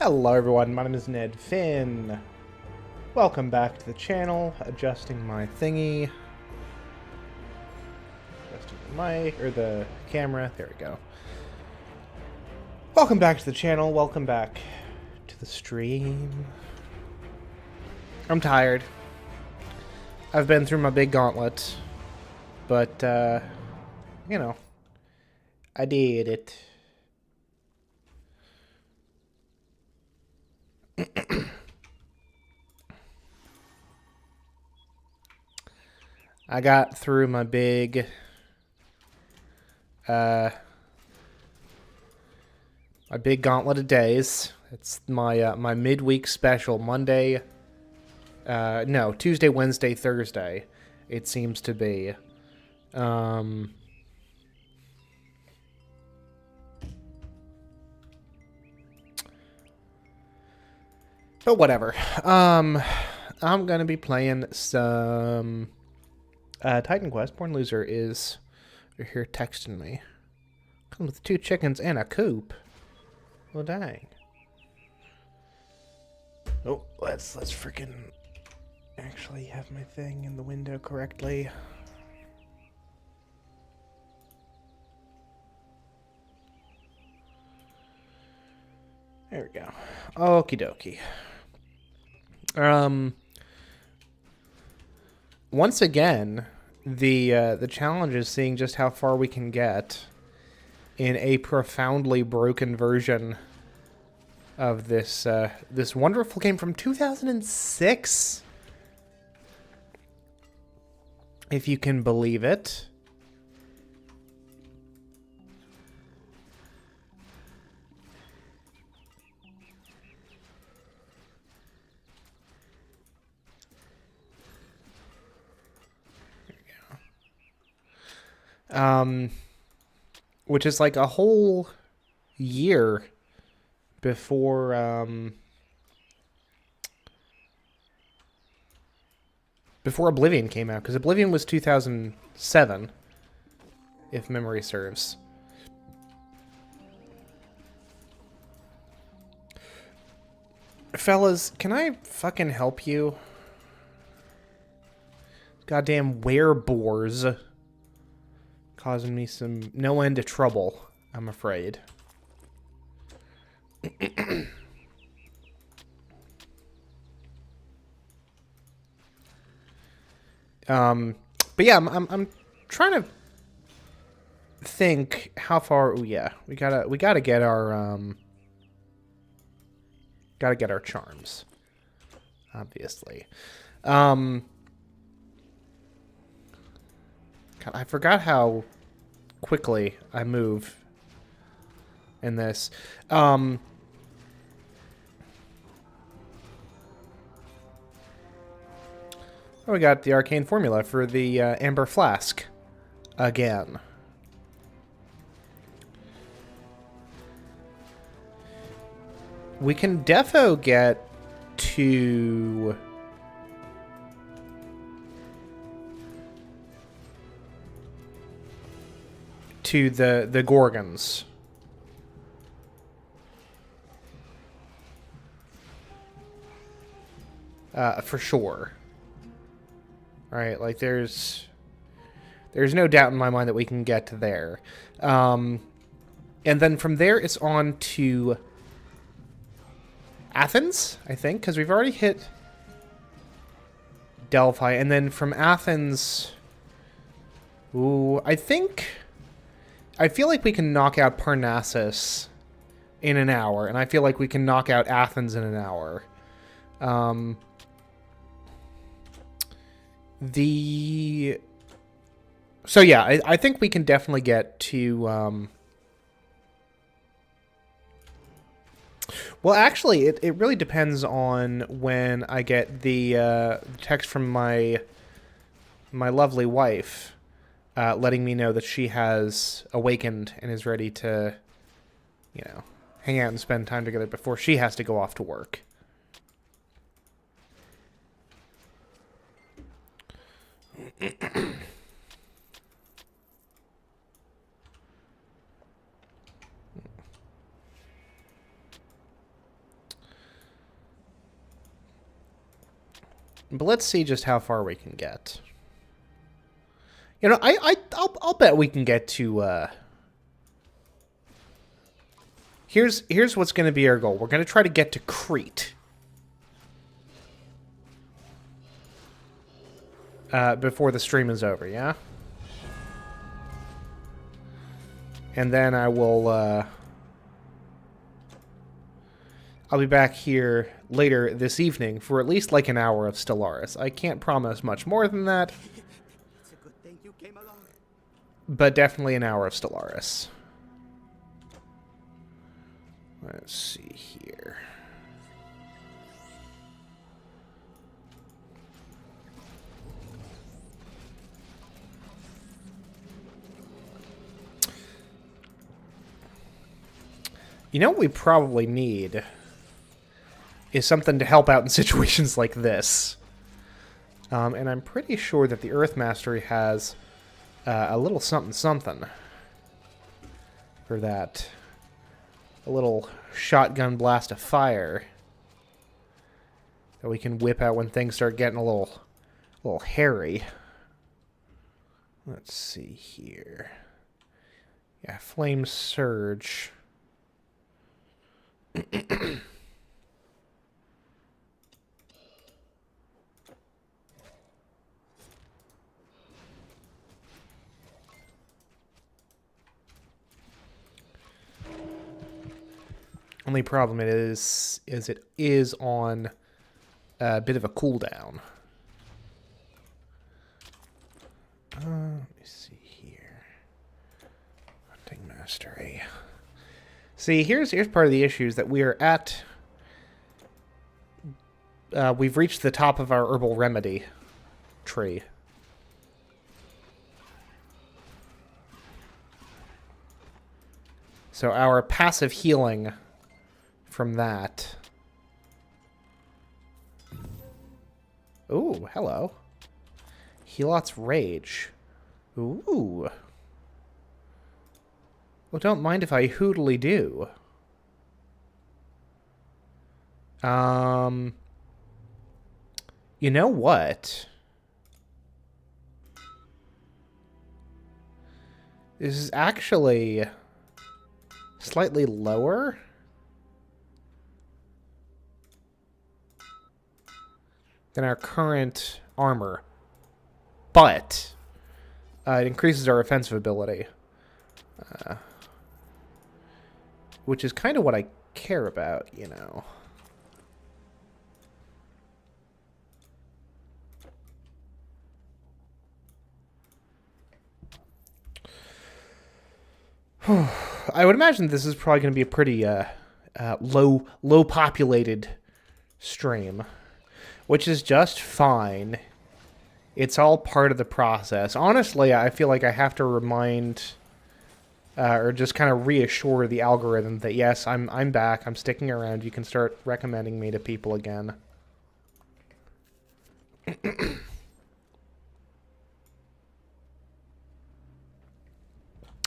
Hello everyone, my name is Ned Finn. Welcome back to the channel. Adjusting my thingy. Adjusting the mic, or the camera. There we go. Welcome back to the channel. Welcome back to the stream. I'm tired. I've been through my big gauntlet. But, you know, I did it. I got through my big gauntlet of days. It's my my midweek special. Monday, no, Tuesday, Wednesday, Thursday. It seems to be. But whatever. I'm gonna be playing some Titan Quest. Born Loser is here texting me. Comes with 2 chickens and a coop. Well, dang. Oh, let's freaking actually have my thing in the window correctly. There we go. Okie dokie. Once again, the challenge is seeing just how far we can get in a profoundly broken version of this this wonderful game from 2006, if you can believe it. Which is like a whole year before before Oblivion came out, because Oblivion was 2007, if memory serves. Fellas, can I fucking help you? Goddamn werebores causing me some no end of trouble, I'm afraid. But yeah, I'm trying to think how far. Oh yeah, we gotta get our charms, obviously. God, I forgot how quickly I move in this. Oh, we got the arcane formula for the Amber Flask again. We can defo get to the Gorgons. For sure. Right, like there's no doubt in my mind that we can get to there. And then from there it's on to Athens, I think, because we've already hit Delphi, and then from Athens, ooh, I feel like we can knock out Parnassus in an hour, and I feel like we can knock out Athens in an hour. So yeah, I think we can definitely get to, well, actually, it really depends on when I get the text from my lovely wife, letting me know that she has awakened and is ready to, you know, hang out and spend time together before she has to go off to work. But let's see just how far we can get. You know, I'll bet we can get to. Here's what's going to be our goal. We're going to try to get to Crete. Before the stream is over, yeah? And then I will, I'll be back here later this evening for at least like an hour of Stellaris. I can't promise much more than that. It's a good thing you came along. But definitely an hour of Stellaris. Let's see here. You know what we probably need is something to help out in situations like this. And I'm pretty sure that the Earth Mastery has a little something for that. A little shotgun blast of fire that we can whip out when things start getting a little hairy. Let's see here. Yeah, Flame Surge. Only problem is it is on a bit of a cooldown. Let me see here. Hunting Mastery. See, here's part of the issue is that we are at... we've reached the top of our herbal remedy tree. So our passive healing from that... Ooh, hello. Helot's Rage. Ooh. Well, don't mind if I hoodly do. You know what? This is actually slightly lower than our current armor, but it increases our offensive ability, which is kind of what I care about, you know. I would imagine this is probably going to be a pretty low populated stream, which is just fine. It's all part of the process. Honestly, I feel like I have to remind or just kind of reassure the algorithm that yes, I'm back. I'm sticking around. You can start recommending me to people again.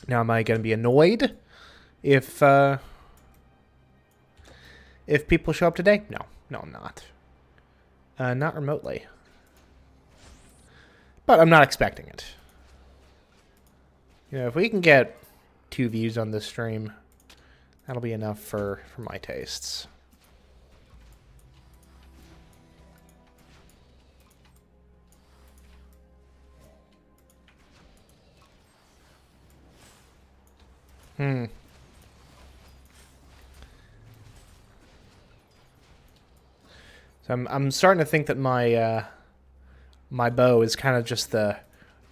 Now, am I going to be annoyed if people show up today? No, I'm not. Not remotely. But I'm not expecting it. You know, if we can get 2 views on this stream, that'll be enough for my tastes. So I'm starting to think that my my bow is kind of just the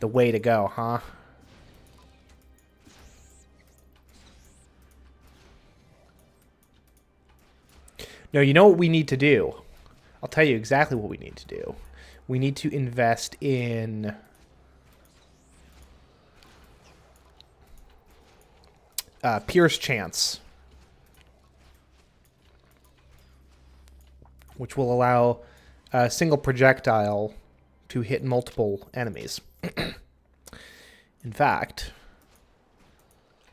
way to go, huh? No, you know what we need to do? I'll tell you exactly what we need to do. We need to invest in Pierce Chance, which will allow a single projectile to hit multiple enemies. In fact,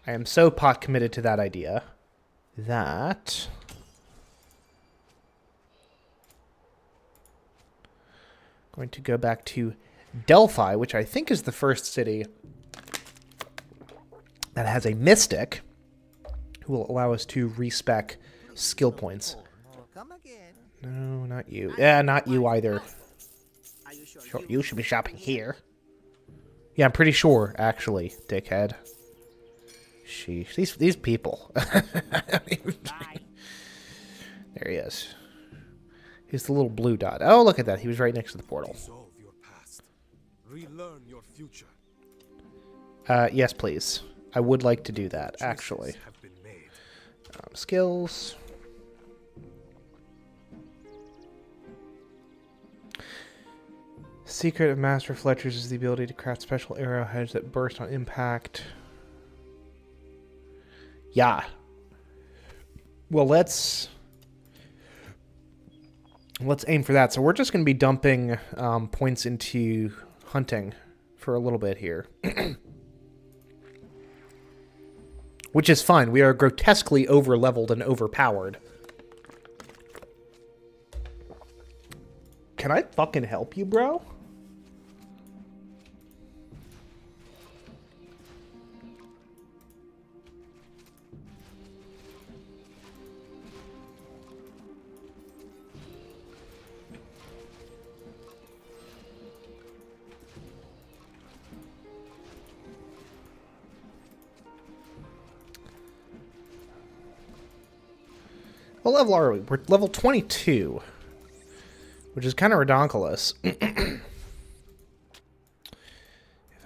I am so pot committed to that idea that Going to go back to Delphi, which I think is the first city that has a mystic who will allow us to respec skill points. Come again. No, not you. Yeah, not you either. Are you sure Sure, you should be shopping here. Yeah, I'm pretty sure, actually, dickhead. Sheesh, these people. There he is. He's the little blue dot. Oh, look at that. He was right next to the portal. Resolve your past. Relearn your future. Yes, please. I would like to do that, actually. Choices have been made. Skills. Secret of Master Fletcher's is the ability to craft special arrowheads that burst on impact. Yeah. Well, let's aim for that. So we're just going to be dumping points into hunting for a little bit here. Which is fine. We are grotesquely over-leveled and overpowered. Can I fucking help you, bro? What level are we? We're level 22, which is kind of redonkulous. If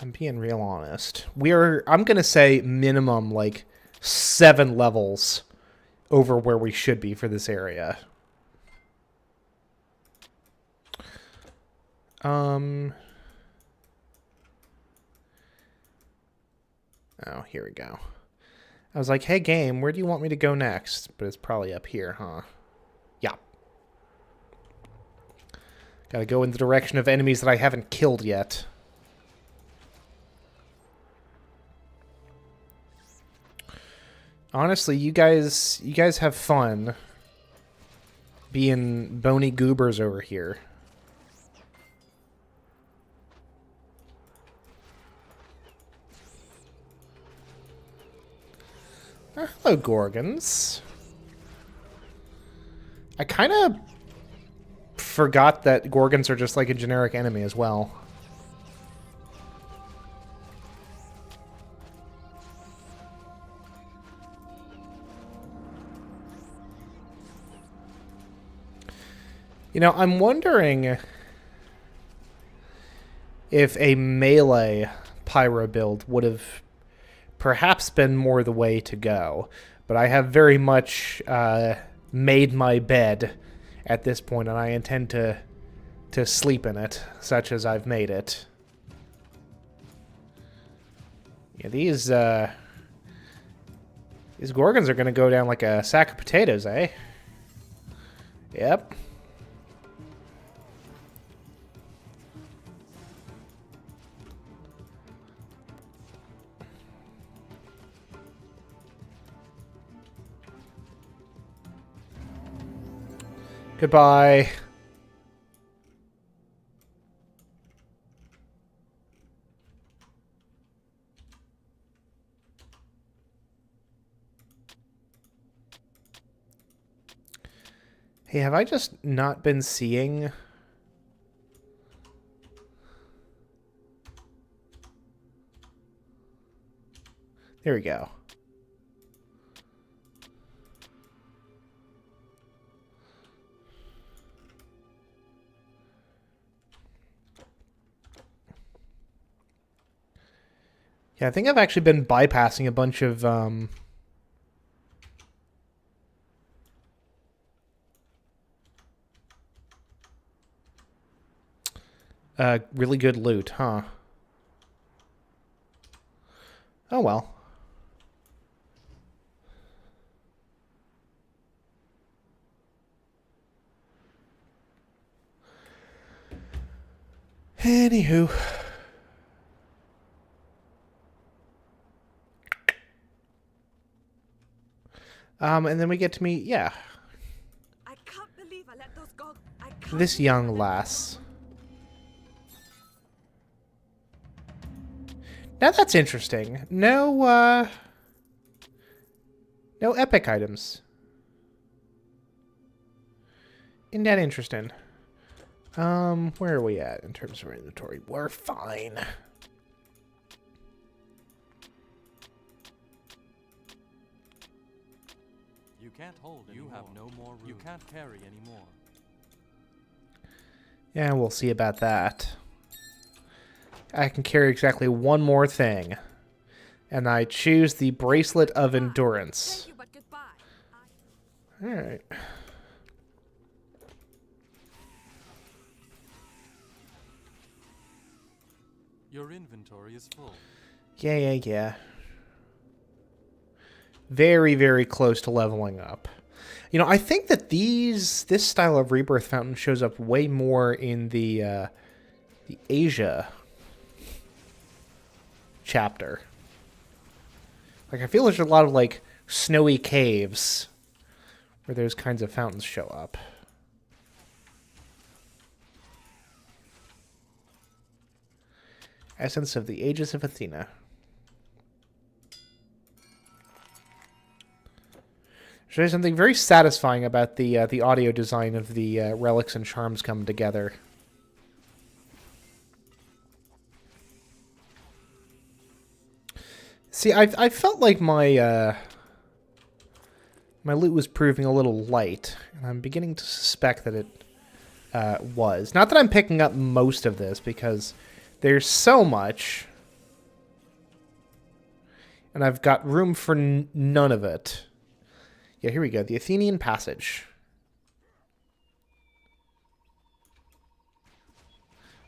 I'm being real honest, I'm going to say minimum like 7 levels over where we should be for this area. Oh, here we go. I was like, hey, game, where do you want me to go next? But it's probably up here, huh? Yeah. Gotta go in the direction of enemies that I haven't killed yet. Honestly, you guys have fun being bony goobers over here. Hello, Gorgons. I kind of forgot that Gorgons are just like a generic enemy as well. You know, I'm wondering if a melee pyro build would have perhaps been more the way to go. But I have very much made my bed at this point, and I intend to sleep in it, such as I've made it. Yeah, these Gorgons are going to go down like a sack of potatoes, eh? Yep. Goodbye. Hey, have I just not been seeing? There we go. Yeah, I think I've actually been bypassing a bunch of really good loot, huh? Oh well. Anywho. And then we get to meet, yeah, I can't believe I let those go. I can't this believe I young let lass. those Now that's interesting. No epic items. Isn't that interesting? Where are we at in terms of inventory? We're fine. You can't hold anymore. You have no more room. You can't carry anymore. Yeah, we'll see about that. I can carry exactly one more thing. And I choose the Bracelet of Endurance. Thank you, but goodbye. Alright. Your inventory is full. Yeah. Very, very close to leveling up. You know, I think that this style of Rebirth Fountain shows up way more in the Asia chapter. Like, I feel there's a lot of, like, snowy caves where those kinds of fountains show up. Essence of the Aegis of Athena. There's something very satisfying about the audio design of the relics and charms coming together. See, I felt like my loot was proving a little light, and I'm beginning to suspect that it was. Not that I'm picking up most of this, because there's so much, and I've got room for none of it. Yeah, here we go. The Athenian Passage.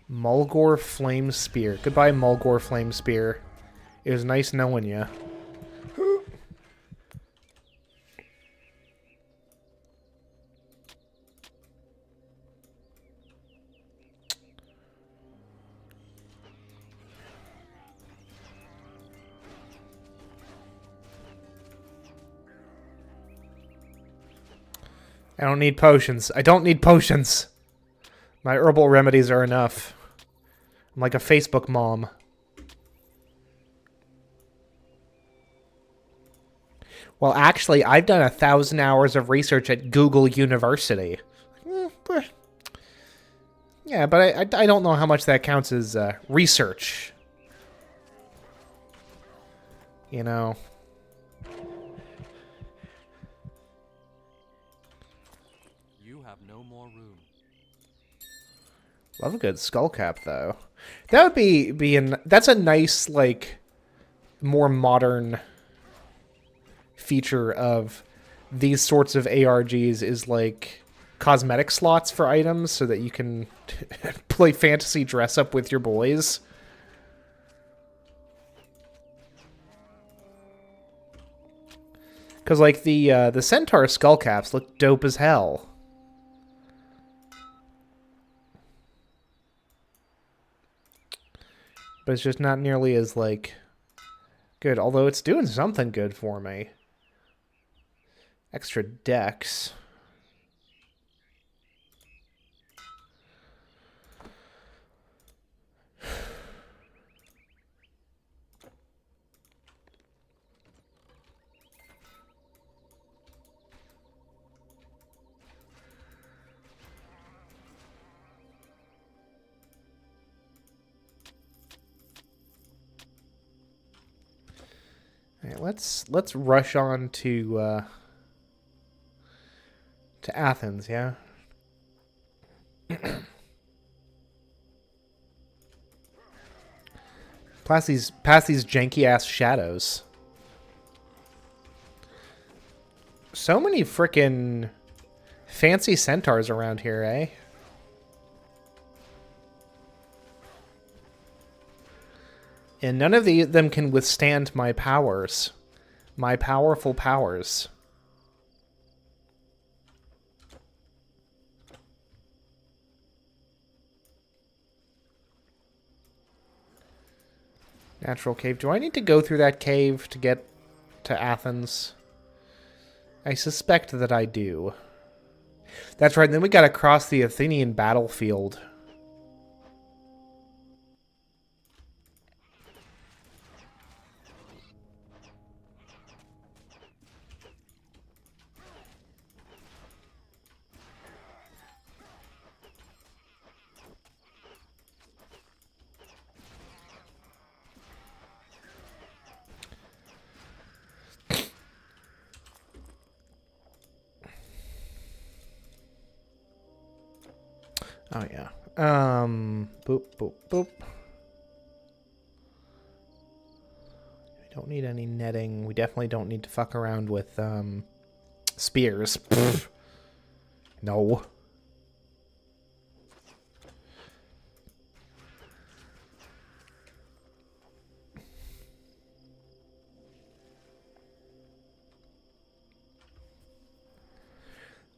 Mulgore Flame Spear. Goodbye, Mulgore Flame Spear. It was nice knowing you. I don't need potions. I don't need potions. My herbal remedies are enough. I'm like a Facebook mom. Well, actually, I've done 1,000 hours of research at Google University. Yeah, but I don't know how much that counts as research. You know. You have no more room. Love a good skull cap, though. That would be that's a nice, like, more modern feature of these sorts of ARGs is, like, cosmetic slots for items so that you can play fantasy dress up with your boys. Because, like, the Centaur skull caps look dope as hell. But it's just not nearly as, like, good. Although it's doing something good for me. Extra dex. All right, let's rush on to Athens, yeah. past these janky ass shadows. So many frickin' fancy centaurs around here, eh? And none of them can withstand my powers. My powerful powers. Natural cave. Do I need to go through that cave to get to Athens? I suspect that I do. That's right, then we gotta cross the Athenian battlefield. Oh yeah. Boop boop boop. We don't need any netting. We definitely don't need to fuck around with spears. Pfft. No.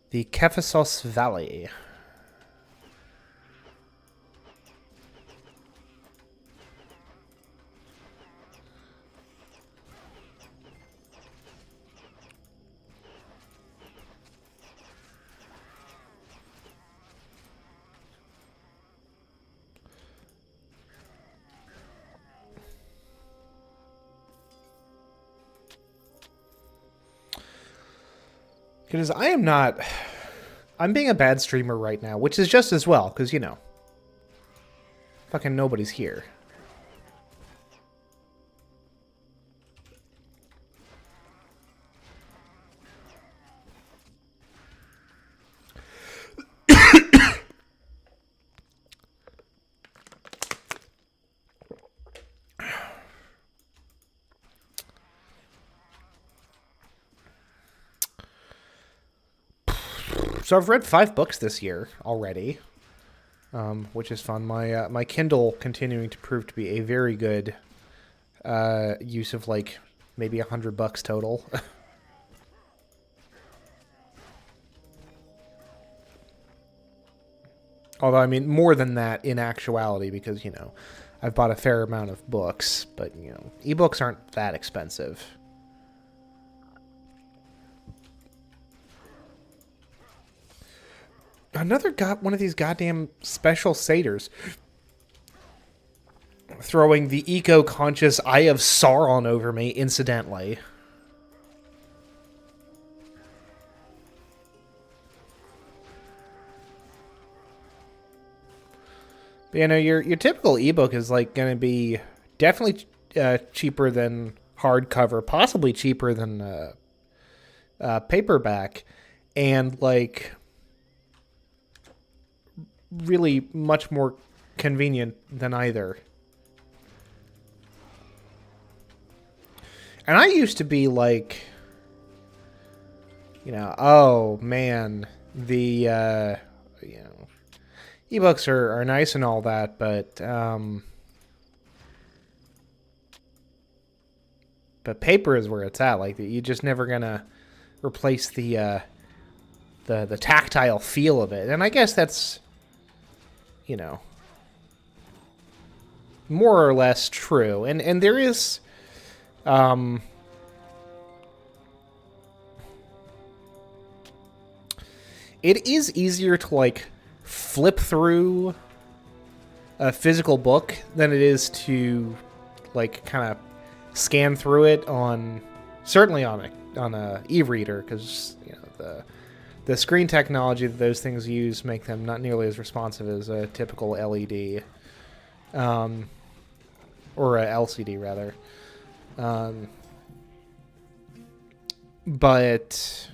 The Kephisos Valley. Because I am not... I'm being a bad streamer right now, which is just as well, because, you know, fucking nobody's here. So I've read 5 books this year already, which is fun. My Kindle continuing to prove to be a very good use of like maybe $100 total. Although I mean more than that in actuality, because you know I've bought a fair amount of books, but you know ebooks aren't that expensive. Another one of these goddamn special satyrs throwing the eco-conscious Eye of Sauron over me incidentally. But, you know, your typical ebook is like going to be definitely cheaper than hardcover, possibly cheaper than paperback, and like really much more convenient than either. And I used to be like, you know, oh man, the you know, ebooks are nice and all that, but paper is where it's at. Like you're just never gonna replace the tactile feel of it. And I guess that's, you know, more or less true. And there is it is easier to like flip through a physical book than it is to like kind of scan through it on, certainly on a e-reader, because you know the screen technology that those things use make them not nearly as responsive as a typical LED, or a LCD rather. But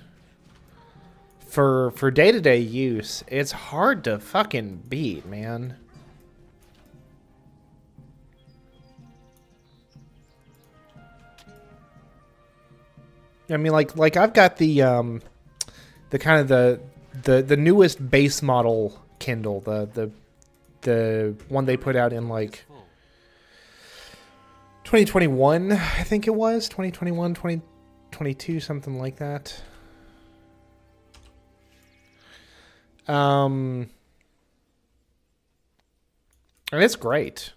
for day-to-day use, it's hard to fucking beat, man. I mean, like I've got the kind of the newest base model Kindle, the one they put out in like 2021, I think it was 2021, 2022, something like that. And it's great.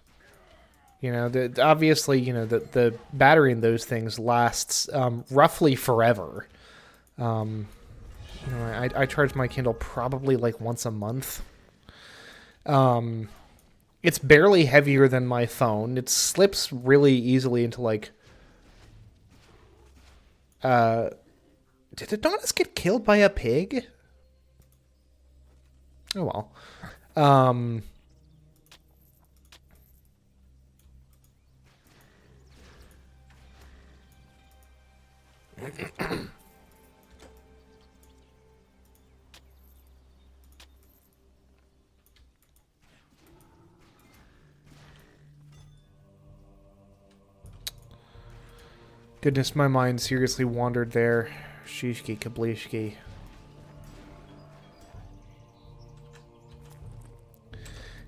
You know, obviously, you know, the battery in those things lasts roughly forever. You know, I charge my Kindle probably like once a month. It's barely heavier than my phone. It slips really easily into like... did Adonis get killed by a pig? Oh well. Goodness, my mind seriously wandered there. Shishki kablishki.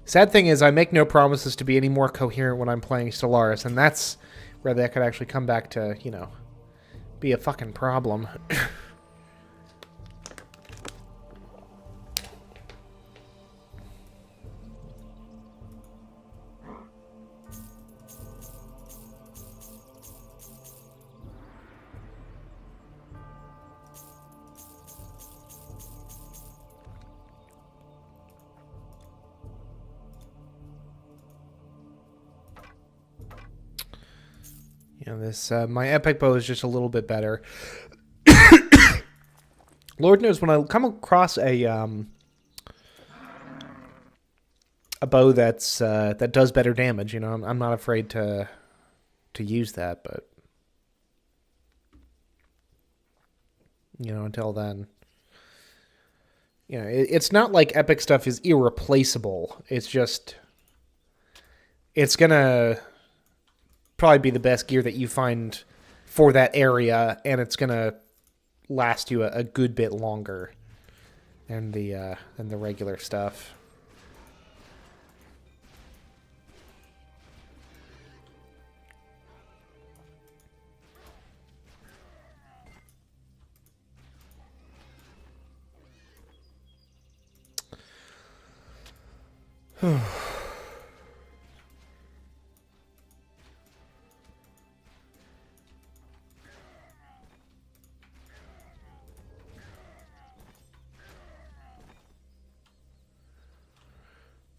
Sad thing is, I make no promises to be any more coherent when I'm playing Stellaris, and that's where that could actually come back to, you know, be a fucking problem. You know, this my epic bow is just a little bit better. Lord knows when I come across a bow that's that does better damage, you know, I'm not afraid to use that, but you know, until then, you know, it's not like epic stuff is irreplaceable. It's just it's gonna probably be the best gear that you find for that area, and it's gonna last you a good bit longer than the regular stuff.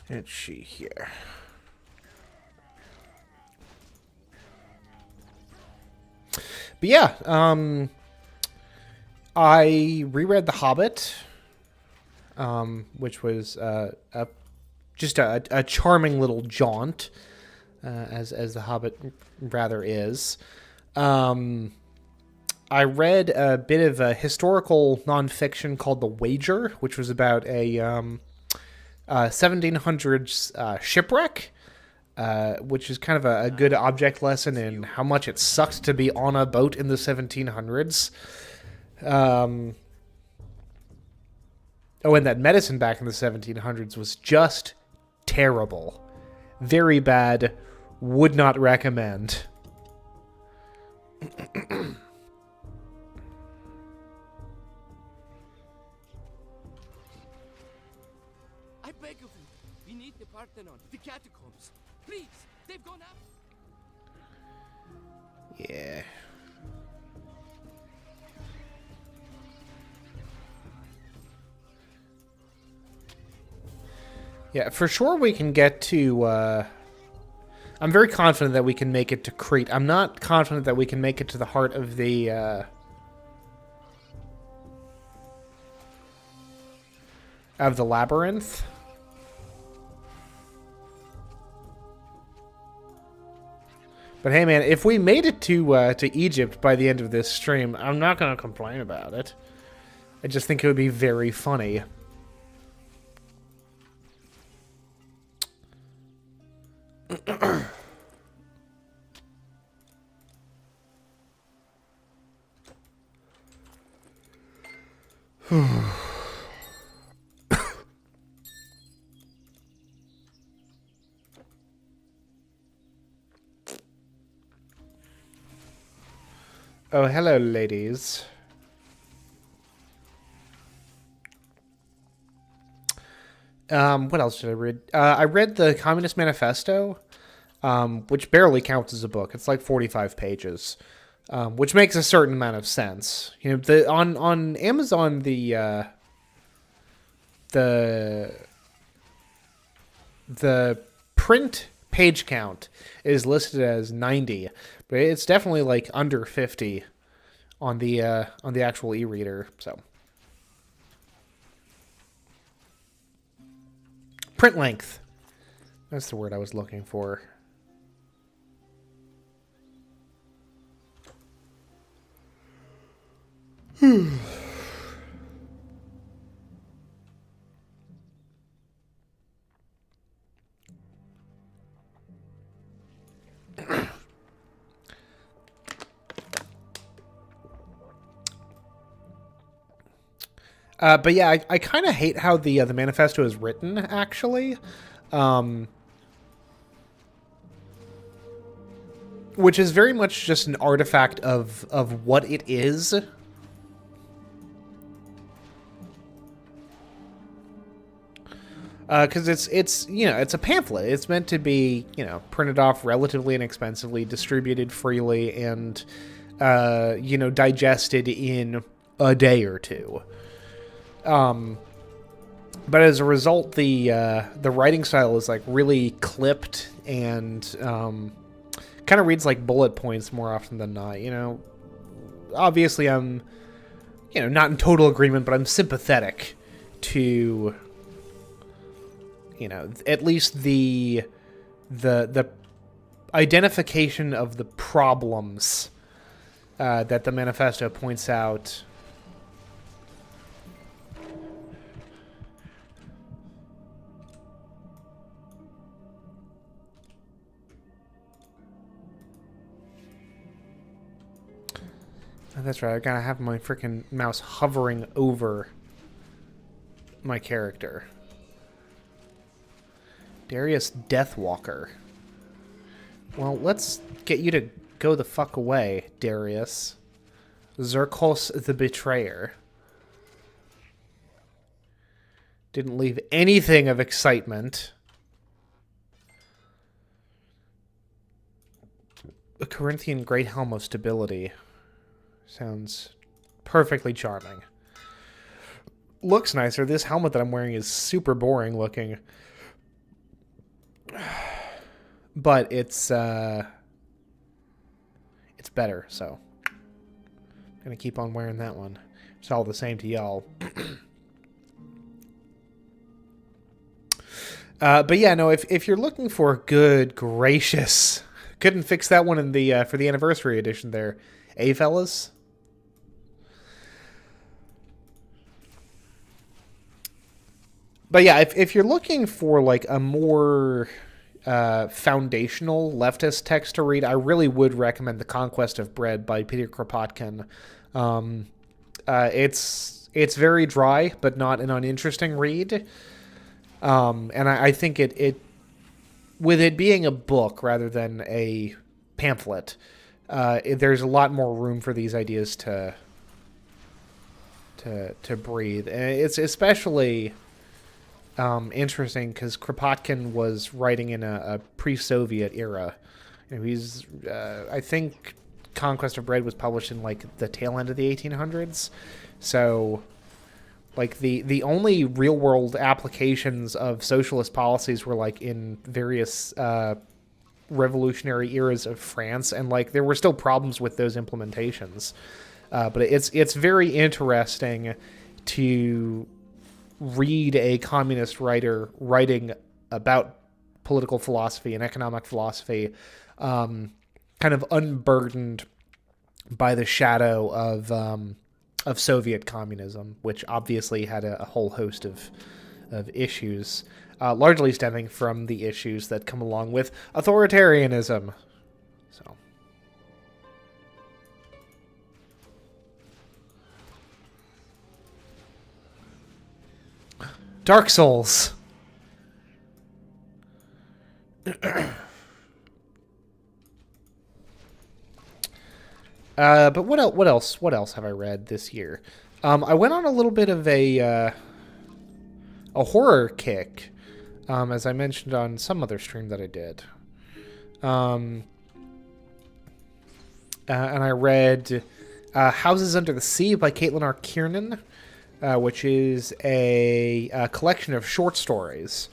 Let's see here. But yeah, I reread The Hobbit, which was just a charming little jaunt, as The Hobbit rather is. I read a bit of a historical nonfiction called The Wager, which was about a 1700s shipwreck, which is kind of a good object lesson in how much it sucked to be on a boat in the 1700s. Oh, and that medicine back in the 1700s was just terrible. Very bad. Would not recommend. I beg of you, we need the Parthenon, the catacombs. Please, they've gone up. Yeah. Yeah, for sure we can get to, I'm very confident that we can make it to Crete. I'm not confident that we can make it to the heart of the, labyrinth. But hey, man, if we made it to Egypt by the end of this stream, I'm not going to complain about it. I just think it would be very funny. Oh, hello, ladies. What else did I read? I read the Communist Manifesto, which barely counts as a book. It's like 45 pages, which makes a certain amount of sense. You know, on Amazon, the print page count is listed as 90, but it's definitely like under 50 on the actual e-reader. So print length, that's the word I was looking for. But yeah, I kind of hate how the manifesto is written, actually. Which is very much just an artifact of what it is. Because it's it's a pamphlet. It's meant to be, printed off relatively inexpensively, distributed freely, and, digested in a day or two. But as a result, the writing style is, like, really clipped and, kind of reads like bullet points more often than not, Obviously, I'm, not in total agreement, but I'm sympathetic to... at least the identification of the problems that the manifesto points out. Oh, that's right, I gotta have my freaking mouse hovering over my character. Darius Deathwalker. Well, let's get you to go the fuck away, Darius. Zerkos the Betrayer. Didn't leave anything of excitement. A Corinthian Great Helm of Stability. Sounds perfectly charming. Looks nicer. This helmet that I'm wearing is super boring looking. But it's better, so I'm gonna keep on wearing that one. It's all the same to y'all. But yeah, no, if you're looking for good gracious, couldn't fix that one in the for the anniversary edition there, fellas? But yeah, if you're looking for like a more foundational leftist text to read, I really would recommend The Conquest of Bread by Peter Kropotkin. It's very dry, but not an uninteresting read. And I think it with it being a book rather than a pamphlet, there's a lot more room for these ideas to breathe. And it's especially interesting because Kropotkin was writing in a pre-Soviet era. He's, I think, Conquest of Bread was published in like the tail end of the 1800s. So, like the only real-world applications of socialist policies were like in various revolutionary eras of France, and like there were still problems with those implementations. But it's very interesting to read a communist writer writing about political philosophy and economic philosophy, kind of unburdened by the shadow of Soviet communism, which obviously had a whole host of issues, largely stemming from the issues that come along with authoritarianism. So. Dark Souls. But what else? What else have I read this year? I went on a little bit of a horror kick, as I mentioned on some other stream that I did. And I read Houses Under the Sea by Caitlin R. Kiernan, which is a collection of short stories,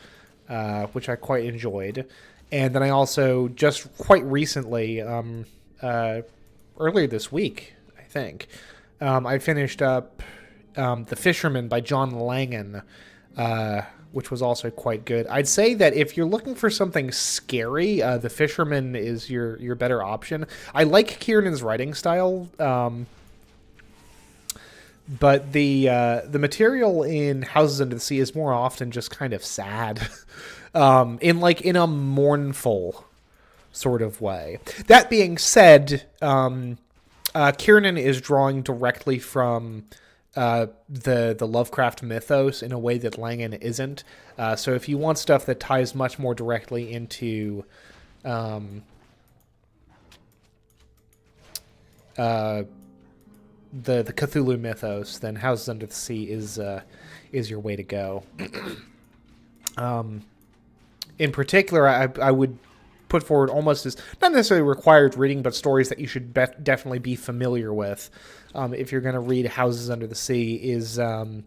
which I quite enjoyed. And then I also just quite recently, earlier this week, I think, I finished up The Fisherman by John Langan, which was also quite good. I'd say that if you're looking for something scary, The Fisherman is your better option. I like Kiernan's writing style, but the material in Houses Under the Sea is more often just kind of sad, in a mournful sort of way. That being said, Kiernan is drawing directly from the Lovecraft mythos in a way that Langan isn't. So if you want stuff that ties much more directly into the Cthulhu mythos, then Houses Under the Sea is your way to go. In particular, I would put forward almost as not necessarily required reading, but stories that you should definitely be familiar with if you're going to read Houses Under the Sea. Is the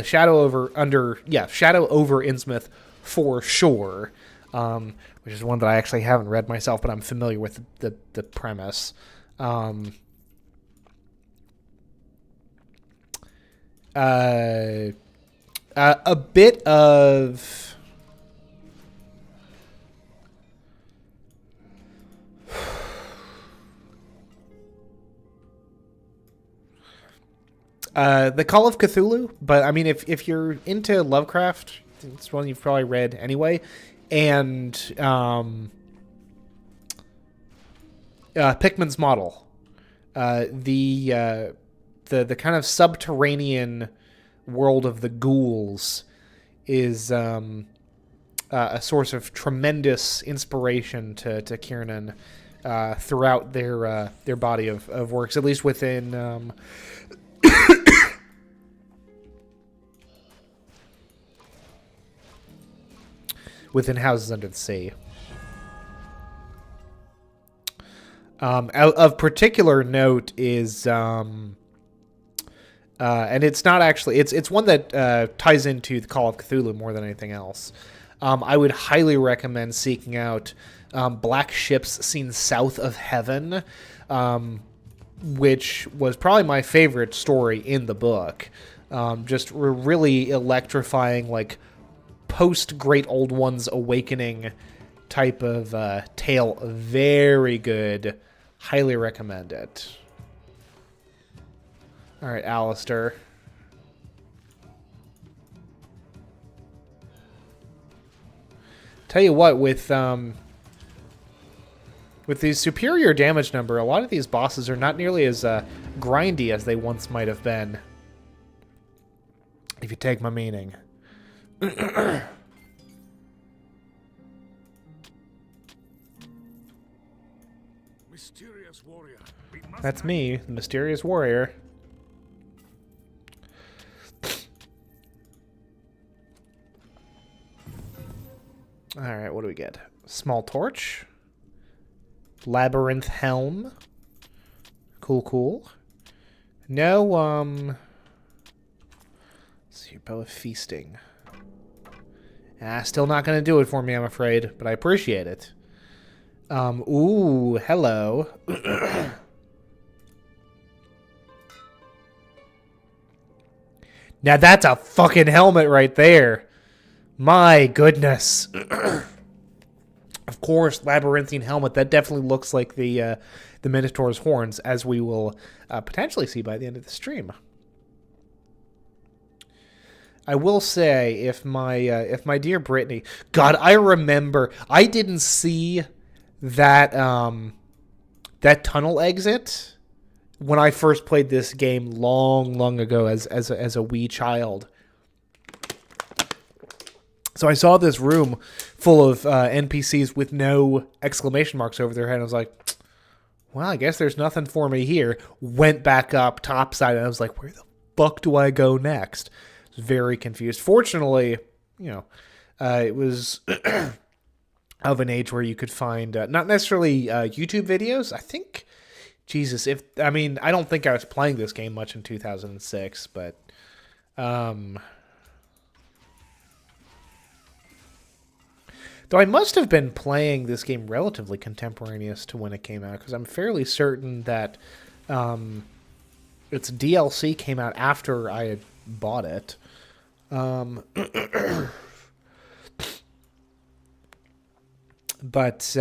Shadow over Innsmouth for sure, which is one that I actually haven't read myself, but I'm familiar with the premise. A bit of the Call of Cthulhu, but I mean, if you're into Lovecraft, it's one you've probably read anyway, and Pickman's Model, the kind of subterranean world of the ghouls is a source of tremendous inspiration to Kiernan throughout their body of works, at least within within Houses Under the Sea. Of particular note is, and it's not actually, it's one that ties into the Call of Cthulhu more than anything else. I would highly recommend seeking out Black Ships Seen South of Heaven, which was probably my favorite story in the book. Just really electrifying, like, post-Great Old Ones Awakening type of tale. Very good. Highly recommend it. All right, Alistair. Tell you what, with the superior damage number, a lot of these bosses are not nearly as grindy as they once might have been. If you take my meaning. Mysterious warrior. That's me, the mysterious warrior. Alright, what do we get? Small torch. Labyrinth helm. Cool, cool. No, let's see, bow of feasting. Still not gonna do it for me, I'm afraid, but I appreciate it. Ooh, hello. Now that's a fucking helmet right there. My goodness. Of course, labyrinthine helmet. That definitely looks like the Minotaur's horns, as we will potentially see by the end of the stream. I will say, if my dear Brittany, God, I remember I didn't see that that tunnel exit when I first played this game long ago as a wee child. So I saw this room full of NPCs with no exclamation marks over their head. And I was like, well, I guess there's nothing for me here. Went back up topside, and I was like, where the fuck do I go next? I was very confused. Fortunately, you know, it was of an age where you could find not necessarily YouTube videos. I think, Jesus, I don't think I was playing this game much in 2006, but though I must have been playing this game relatively contemporaneous to when it came out, because I'm fairly certain that its DLC came out after I had bought it. But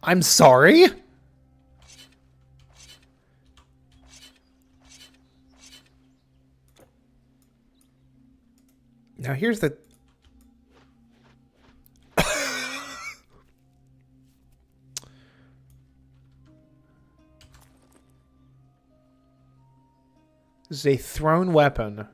I'm sorry? Now here's the... This is a thrown weapon.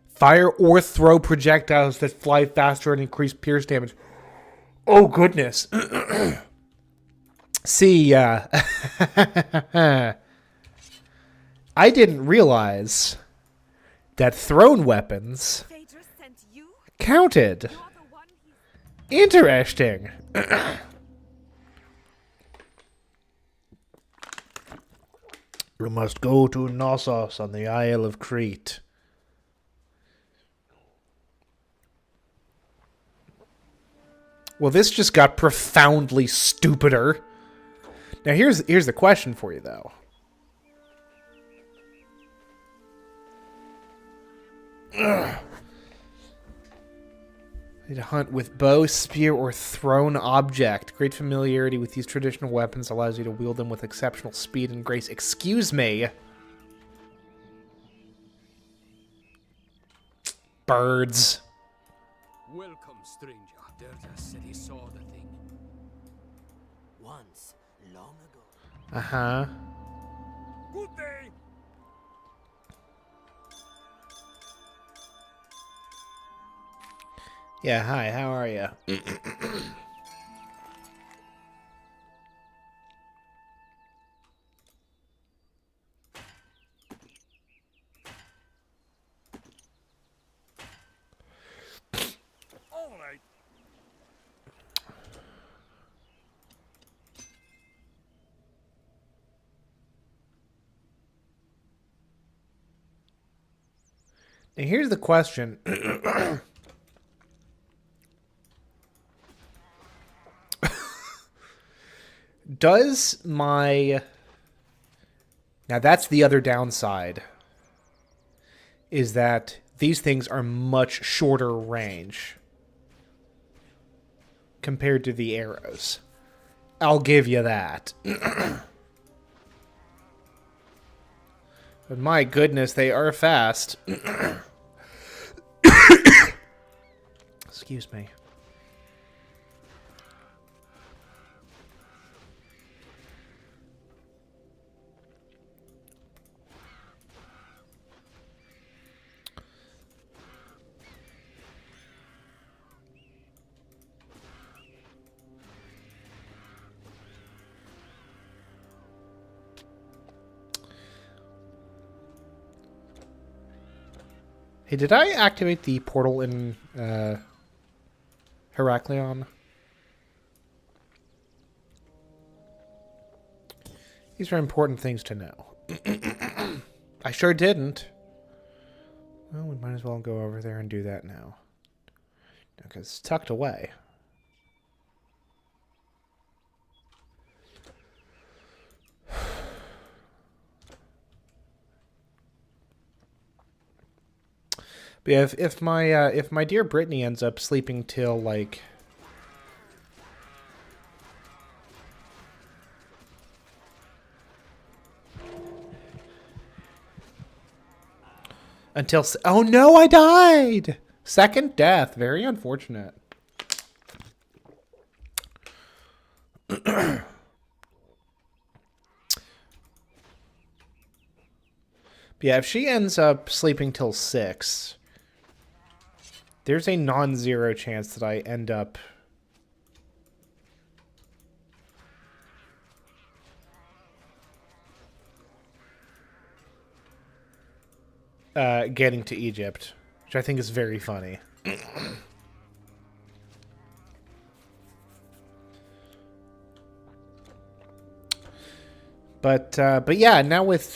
Fire or throw projectiles that fly faster and increase pierce damage. Oh, goodness. See, I didn't realize that thrown weapons Phaedrus sent you? counted. You're the one he's... Interesting. You must go to Knossos on the Isle of Crete. Well, this just got profoundly stupider. Now, here's the question for you, though. Need to hunt with bow, spear, or thrown object. Great familiarity with these traditional weapons allows you to wield them with exceptional speed and grace. Excuse me. Birds. Welcome, stranger. There just said he saw the thing. Once, long ago. Uh-huh. Good day. Yeah, hi, how are you? All right. Now, here's the question. Does my... Now, that's the other downside. Is that these things are much shorter range compared to the arrows. I'll give you that. But my goodness, they are fast. Excuse me. Hey, did I activate the portal in Heraklion? These are important things to know. I sure didn't. Well, we might as well go over there and do that now. Because it's tucked away. But yeah, if my dear Brittany ends up sleeping till like oh no, I died. Second death, very unfortunate. Yeah, if she ends up sleeping till 6, there's a non-zero chance that I end up getting to Egypt, which I think is very funny. But yeah, now with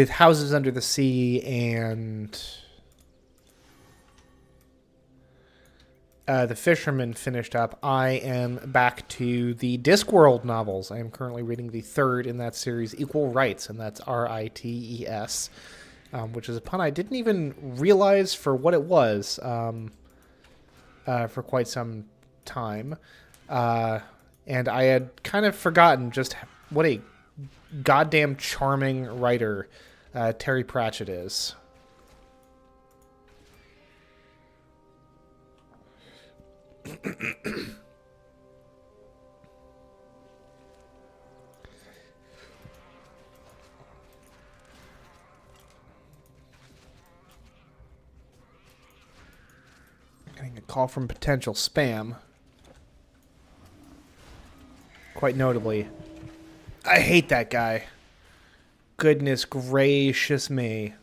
Houses Under the Sea and The Fisherman finished up, I am back to the Discworld novels. I am currently reading the third in that series, Equal Rights, and that's R-I-T-E-S, which is a pun I didn't even realize for what it was for quite some time. And I had kind of forgotten just what a goddamn charming writer Terry Pratchett is. Getting a call from potential spam. Quite notably. I hate that guy. Goodness gracious me.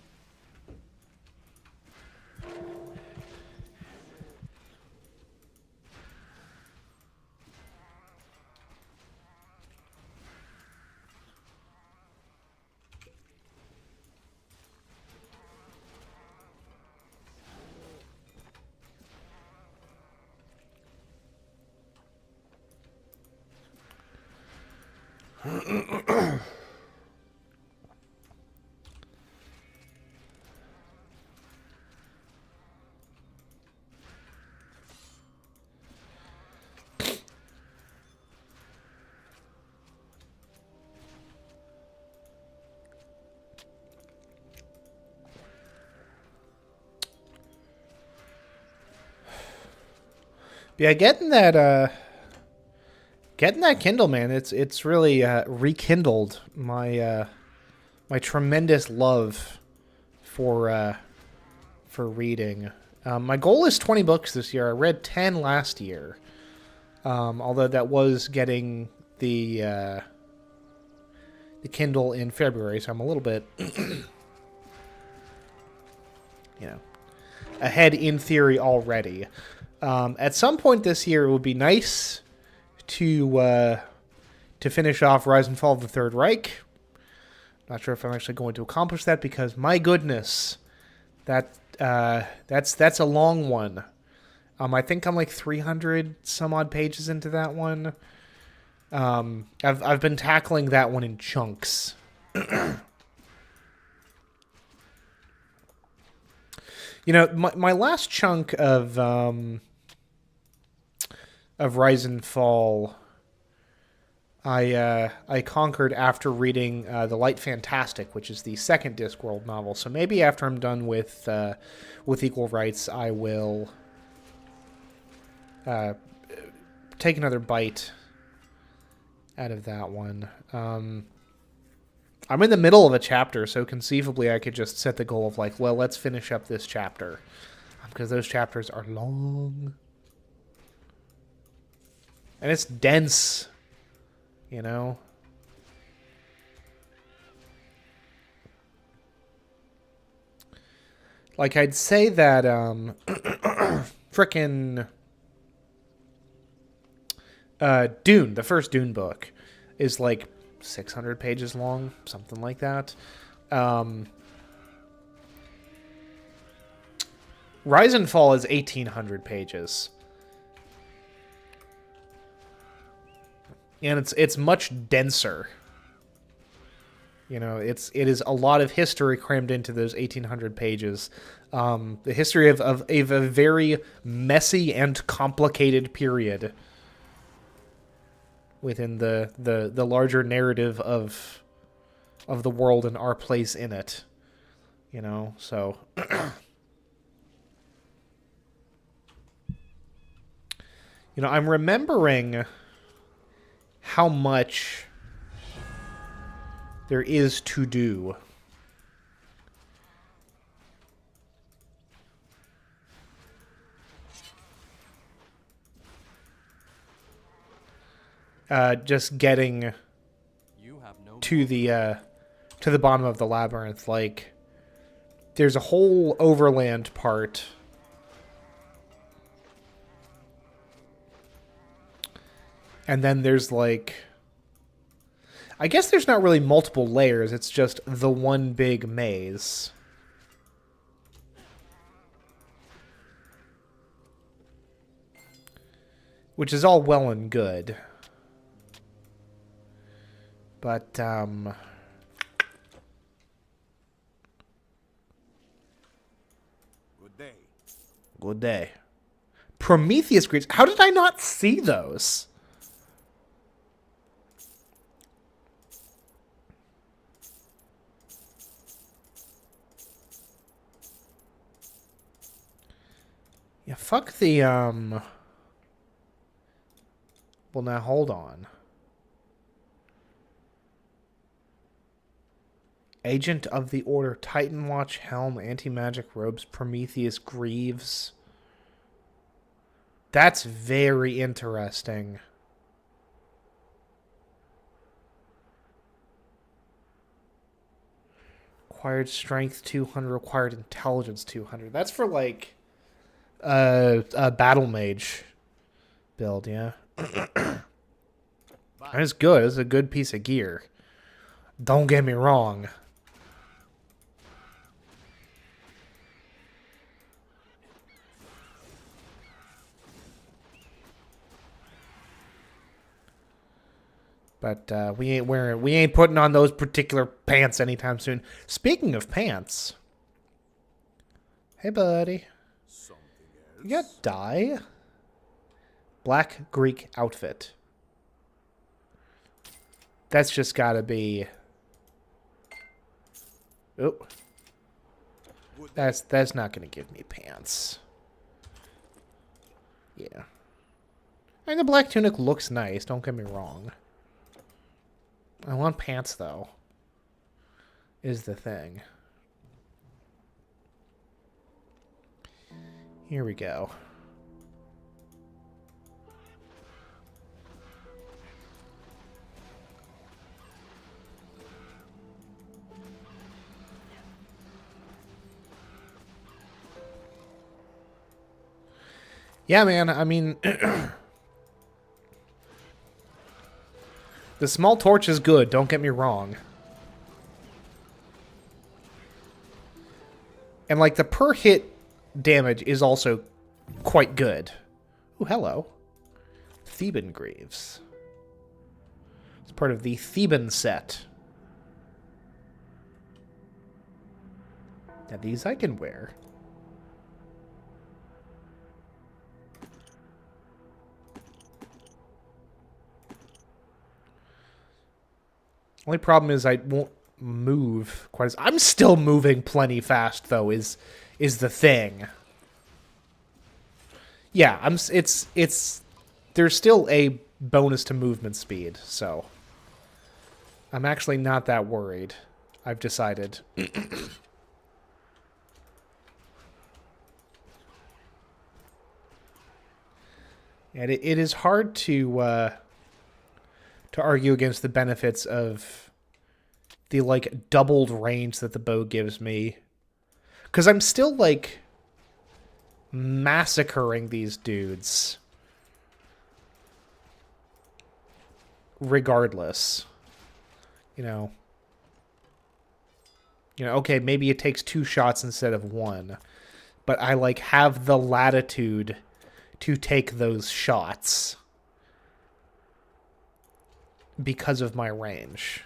Yeah, getting that Kindle, man, it's really rekindled my my tremendous love for reading. My goal is 20 books this year. I read 10 last year. Although that was getting the Kindle in February, so I'm a little bit ahead in theory already. At some point this year, it would be nice to finish off Rise and Fall of the Third Reich. Not sure if I'm actually going to accomplish that because, my goodness, that's a long one. I think I'm like 300 some odd pages into that one. I've been tackling that one in chunks. You know, my last chunk of Rise and Fall, I conquered after reading The Light Fantastic, which is the second Discworld novel. So maybe after I'm done with Equal Rights, I will take another bite out of that one. I'm in the middle of a chapter, so conceivably I could just set the goal of like, well, let's finish up this chapter. Because those chapters are long. And it's dense, you know? Like, I'd say that, frickin' Dune, the first Dune book, is like 600 pages long, something like that. Rise and Fall is 1,800 pages. And it's much denser. You know, it is a lot of history crammed into those 1,800 pages. The history of a very messy and complicated period within the larger narrative of the world and our place in it. You know, so you know, I'm remembering how much there is to do. Just getting to the bottom of the labyrinth. Like, there's a whole overland part. And then there's, like, I guess there's not really multiple layers. It's just the one big maze. Which is all well and good. But, Good day. Good day. Prometheus greets. How did I not see those? Yeah, fuck the, Well, now, hold on. Agent of the Order, Titan Watch, Helm, Anti-Magic Robes, Prometheus, Greaves. That's very interesting. Required Strength 200, required Intelligence 200. That's for, like, a Battle Mage build, yeah. That's good. It's a good piece of gear. Don't get me wrong. But we ain't putting on those particular pants anytime soon. Speaking of pants, hey buddy, you got dye? Black Greek outfit. That's just gotta be. Oh, that's not gonna give me pants. Yeah, I mean the black tunic looks nice. Don't get me wrong. I want pants, though, is the thing. Here we go. Yeah, man, I mean... The small torch is good, don't get me wrong. And, like, the per hit damage is also quite good. Oh, hello. Theban Greaves. It's part of the Theban set. Now, these I can wear. Only problem is I won't move quite as... I'm still moving plenty fast, though, is the thing. Yeah, it's... There's still a bonus to movement speed, so... I'm actually not that worried. I've decided. And it is hard to argue against the benefits of the, like, doubled range that the bow gives me. Because I'm still, like, massacring these dudes. Regardless. You know, okay, maybe it takes 2 shots instead of 1. But I, like, have the latitude to take those shots. Because of my range.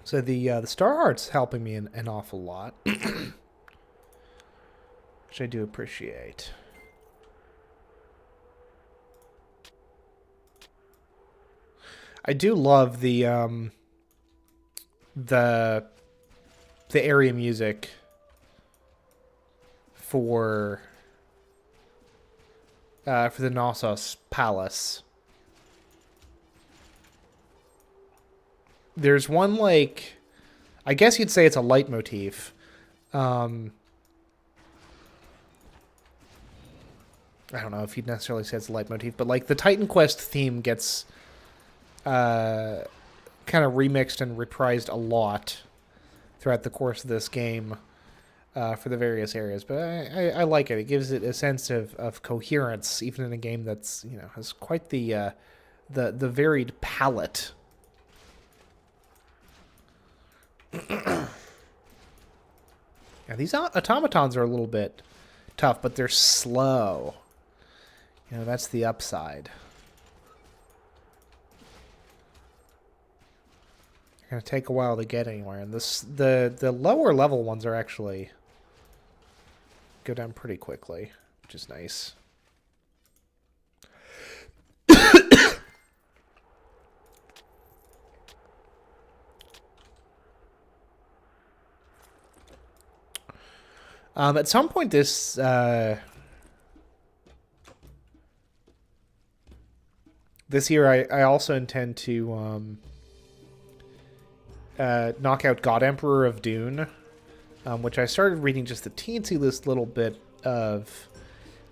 So the Star Heart's helping me an awful lot, which I do appreciate. I do love the area music for the Knossos Palace. There's one, like, I guess you'd say it's a leitmotif. I don't know if you'd necessarily say it's a leitmotif, but, like, the Titan Quest theme gets kind of remixed and reprised a lot throughout the course of this game for the various areas. But I like it. It gives it a sense of coherence, even in a game that's, has quite the varied palette. Yeah, these automatons are a little bit tough, but they're slow. You know, that's the upside. They're gonna take a while to get anywhere, and the lower level ones are actually go down pretty quickly, which is nice. At some point this this year, I also intend to knock out God Emperor of Dune, which I started reading just the teensy little bit of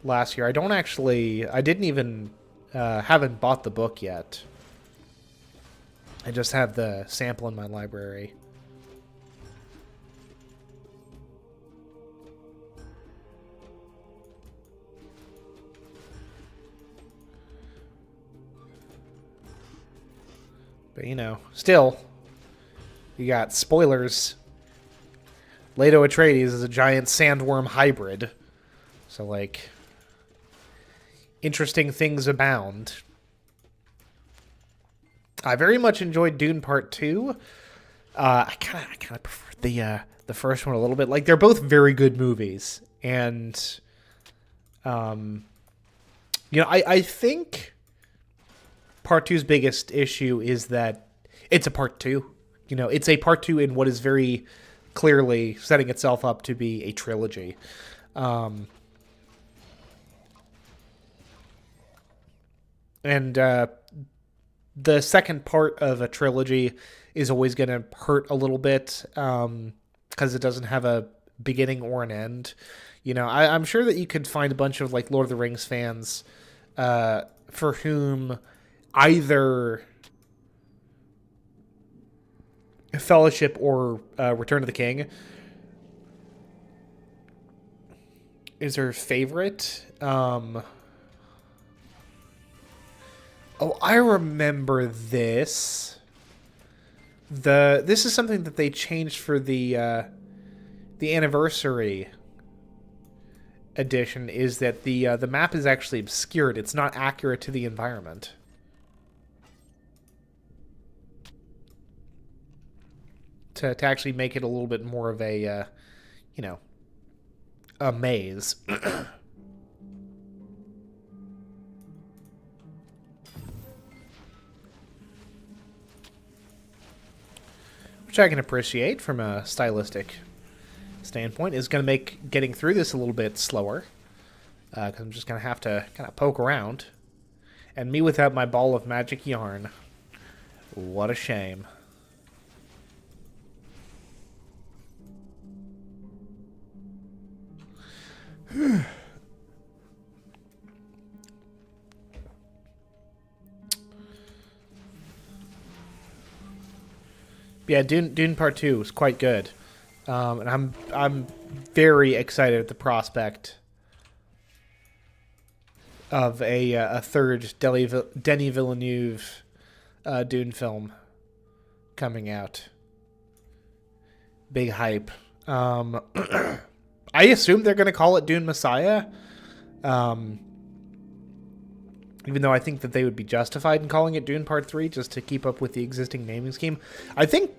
last year. I didn't even haven't bought the book yet. I just have the sample in my library. But, you know, still, you got spoilers. Leto Atreides is a giant sandworm hybrid. So, like, interesting things abound. I very much enjoyed Dune Part 2. I kind of prefer the first one a little bit. Like, they're both very good movies. And, you know, I think Part 2's biggest issue is that it's a Part 2. You know, it's a Part 2 in what is very clearly setting itself up to be a trilogy. And the second part of a trilogy is always going to hurt a little bit because it doesn't have a beginning or an end. You know, I'm sure that you could find a bunch of, like, Lord of the Rings fans for whom either Fellowship or Return of the King is her favorite. Oh, I remember this. This is something that they changed for the anniversary edition. Is that the map is actually obscured? It's not accurate to the environment. To actually make it a little bit more of a, you know, a maze. Which I can appreciate from a stylistic standpoint. Is going to make getting through this a little bit slower. Because I'm just going to have to kind of poke around. And me without my ball of magic yarn. What a shame. Yeah, Dune Part 2 was quite good, and I'm very excited at the prospect of a third Denis Villeneuve Dune film coming out. Big hype. I assume they're going to call it Dune Messiah. Even though I think that they would be justified in calling it Dune Part 3 just to keep up with the existing naming scheme. I think,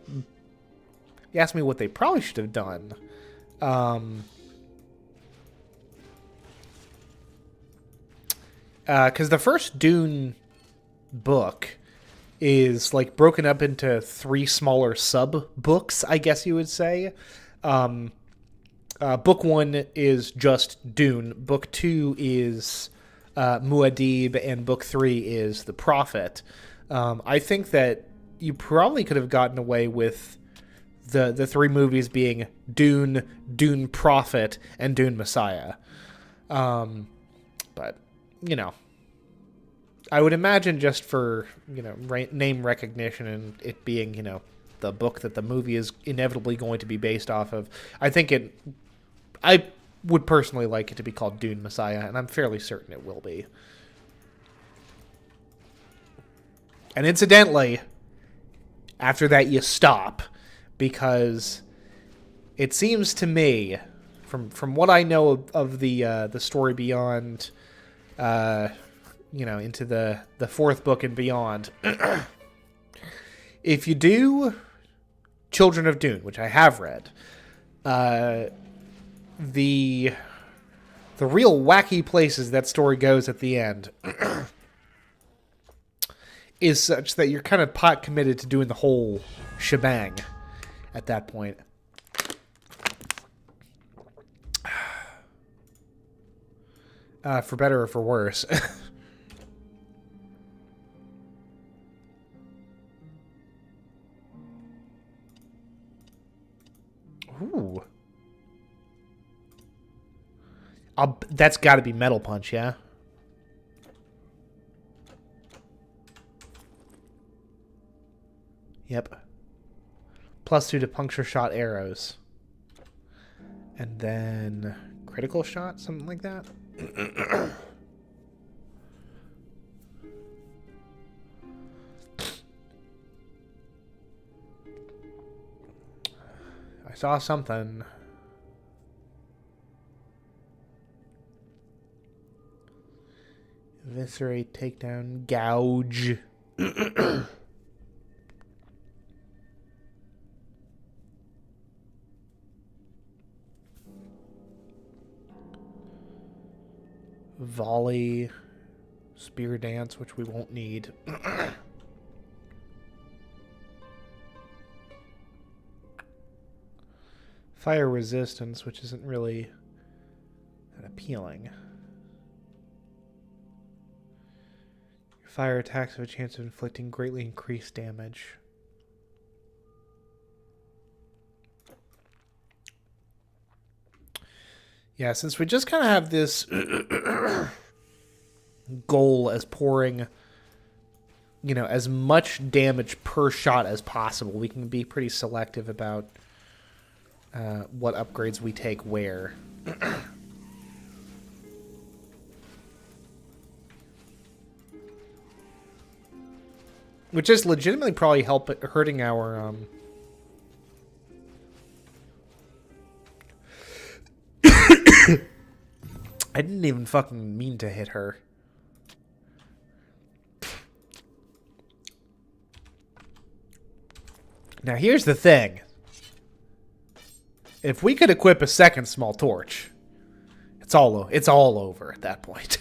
you asked me what they probably should have done. Because the first Dune book is like broken up into 3 smaller sub-books, I guess you would say. Book 1 is just Dune. Book 2 is Muad'Dib, and Book 3 is The Prophet. I think that you probably could have gotten away with the 3 movies being Dune, Dune Prophet, and Dune Messiah. But, you know, I would imagine just for, you know, name recognition and it being, you know, the book that the movie is inevitably going to be based off of, I would personally like it to be called Dune Messiah, and I'm fairly certain it will be. And incidentally, after that you stop, because it seems to me, from what I know of the story beyond, into the fourth book and beyond, if you do Children of Dune, which I have read, the real wacky places that story goes at the end is such that you're kind of pot committed to doing the whole shebang at that point. For better or for worse. Ooh. That's got to be Metal Punch, yeah? Yep. +2 to puncture shot arrows. And then critical shot, something like that? I saw something. Eviscerate, takedown, gouge. Volley, spear dance, which we won't need. Fire resistance, which isn't really that appealing. Your fire attacks have a chance of inflicting greatly increased damage. Yeah, since we just kind of have this goal as pouring, as much damage per shot as possible, we can be pretty selective about what upgrades we take where. Which is legitimately probably hurting our I didn't even fucking mean to hit her. Now here's the thing. If we could equip a second small torch, it's all over at that point.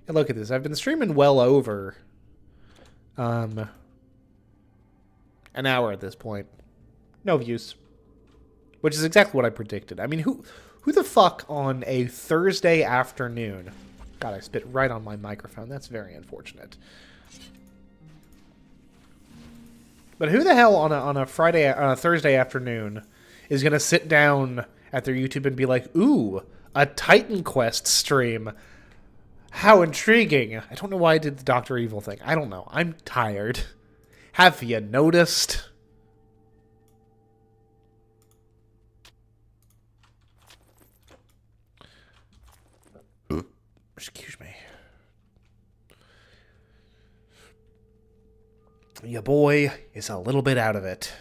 And look at this. I've been streaming well over an hour at this point. No views. Which is exactly what I predicted. I mean, who the fuck on a Thursday afternoon... God, I spit right on my microphone. That's very unfortunate. But who the hell on a Thursday afternoon is going to sit down at their YouTube and be like, ooh, a Titan Quest stream. How intriguing. I don't know why I did the Dr. Evil thing. I don't know. I'm tired. Have you noticed? Excuse me. Your boy is a little bit out of it.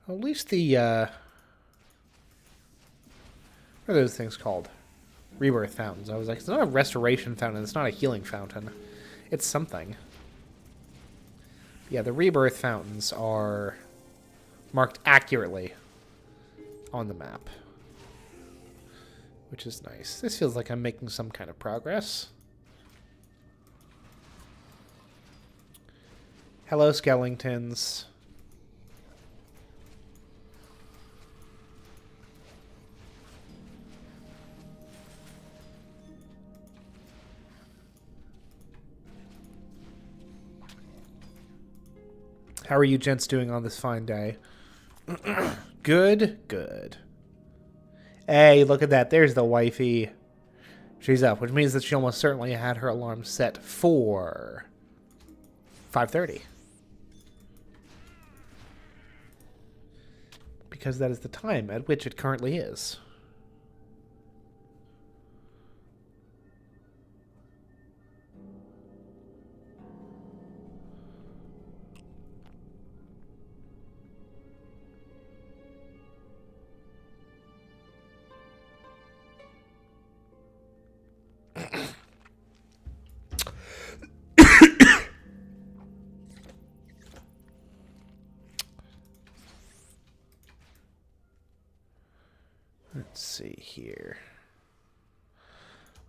At least the, what are those things called? Rebirth fountains. I was like, it's not a restoration fountain. It's not a healing fountain. It's something. Yeah, the rebirth fountains are marked accurately on the map. Which is nice. This feels like I'm making some kind of progress. Hello, skeletons. How are you gents doing on this fine day? Good, good. Hey, look at that. There's the wifey. She's up, which means that she almost certainly had her alarm set for 5:30. Because that is the time at which it currently is. Let's see here.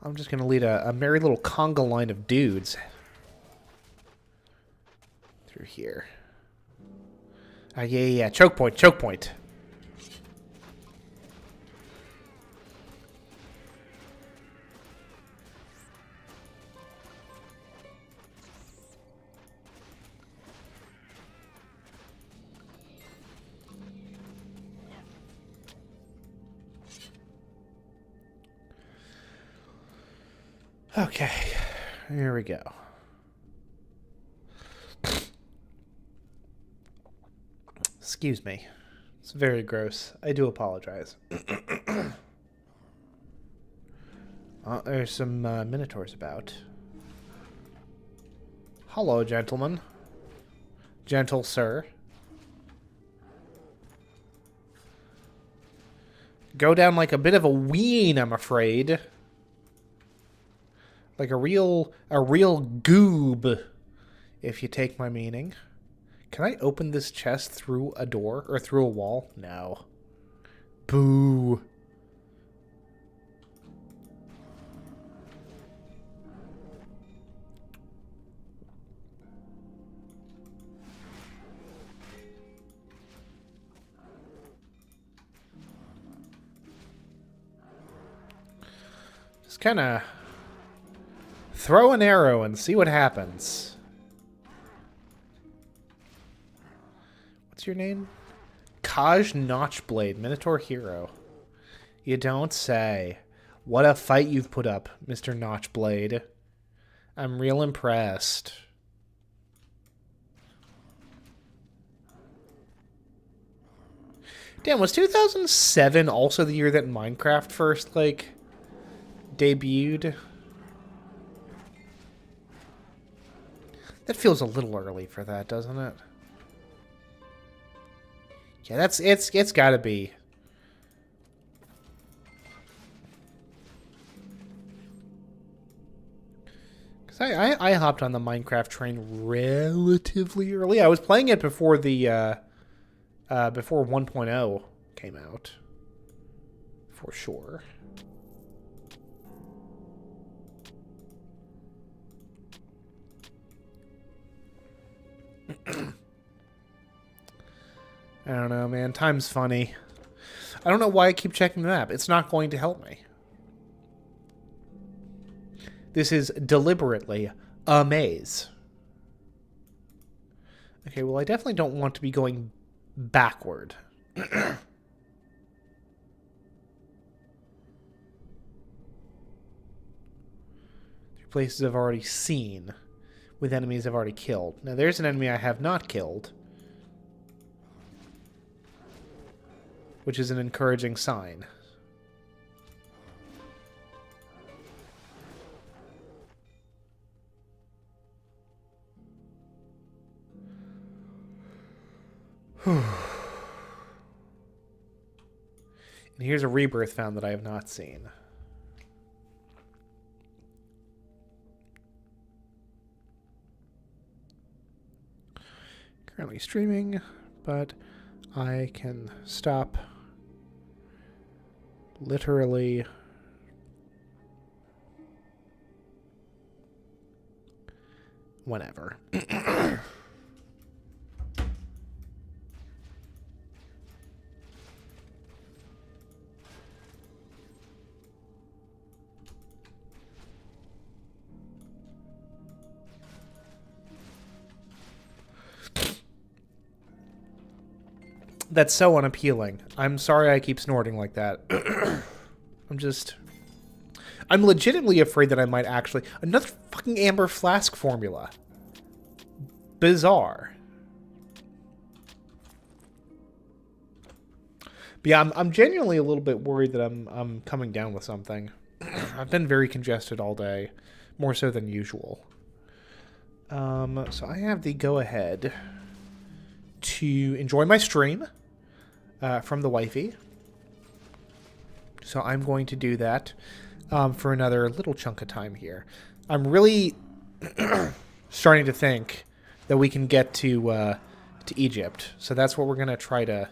I'm just going to lead a merry little conga line of dudes through here. Yeah. Choke point, choke point. Okay, here we go. Excuse me. It's very gross. I do apologize. There's some minotaurs about. Hello, gentlemen. Gentle sir. Go down like a bit of a ween, I'm afraid. Like a real goob, if you take my meaning. Can I open this chest through a door or through a wall? No. Boo. Just kind of throw an arrow and see what happens. What's your name? Kaj Notchblade, Minotaur Hero. You don't say. What a fight you've put up, Mr. Notchblade. I'm real impressed. Damn, was 2007 also the year that Minecraft first, like, debuted? That feels a little early for that, doesn't it? Yeah, it's gotta be. Cause I hopped on the Minecraft train relatively early. I was playing it before the before 1.0 came out. For sure. I don't know, man. Time's funny. I don't know why I keep checking the map. It's not going to help me. This is deliberately a maze. Okay, well, I definitely don't want to be going backward. Places I've already seen with enemies I've already killed. Now, there's an enemy I have not killed, which is an encouraging sign. And here's a rebirth found that I have not seen. Currently streaming, but I can stop literally whenever. That's so unappealing. I'm sorry I keep snorting like that. I'm legitimately afraid that I might actually... Another fucking Amber Flask formula. Bizarre. But yeah, I'm genuinely a little bit worried that I'm coming down with something. I've been very congested all day. More so than usual. So I have the go-ahead to enjoy my stream from the wifey. So I'm going to do that for another little chunk of time here. I'm really starting to think that we can get to Egypt. So that's what we're going to try to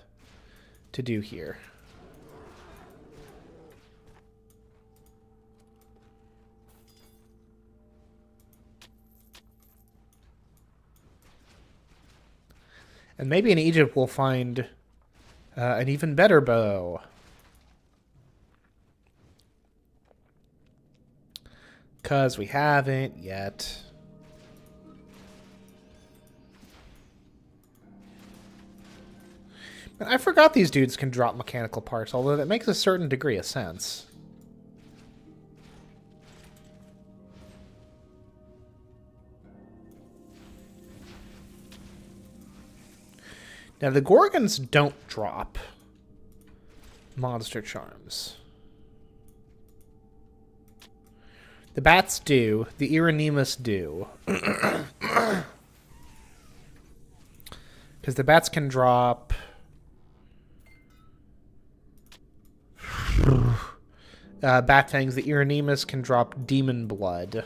do here. And maybe in Egypt we'll find an even better bow. Because we haven't yet. I forgot these dudes can drop mechanical parts, although that makes a certain degree of sense. Now, the Gorgons don't drop monster charms. The bats do. The Irenemus do. Because the bats can drop... bat fangs. The Irenemus can drop demon blood.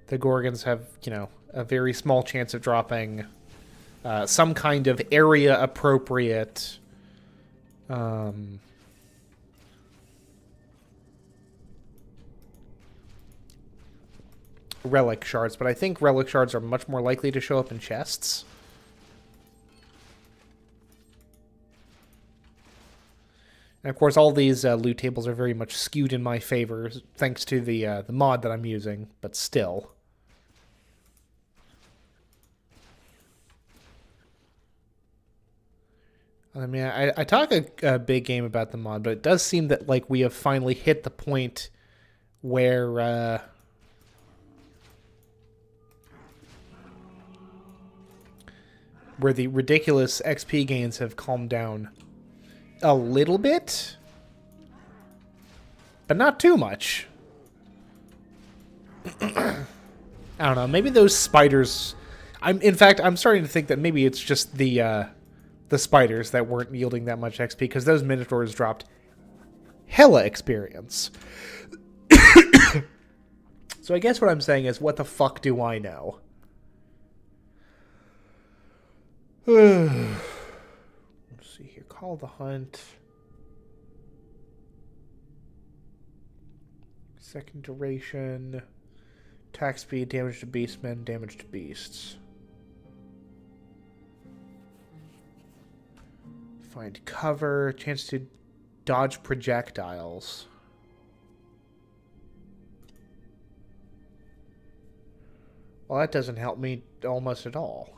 The Gorgons have, you know, a very small chance of dropping some kind of area-appropriate relic shards, but I think relic shards are much more likely to show up in chests. And of course, all these loot tables are very much skewed in my favor, thanks to the mod that I'm using, but still. I mean, I talk a big game about the mod, but it does seem that, like, we have finally hit the point where the ridiculous XP gains have calmed down a little bit, but not too much. I don't know. Maybe those spiders. In fact, I'm starting to think that maybe it's just the spiders that weren't yielding that much XP, because those minotaurs dropped hella experience. So I guess what I'm saying is, what the fuck do I know? Let's see here. Call the hunt. Second duration. Attack speed, damage to beastmen, damage to beasts. Find cover, chance to dodge projectiles. Well, that doesn't help me almost at all.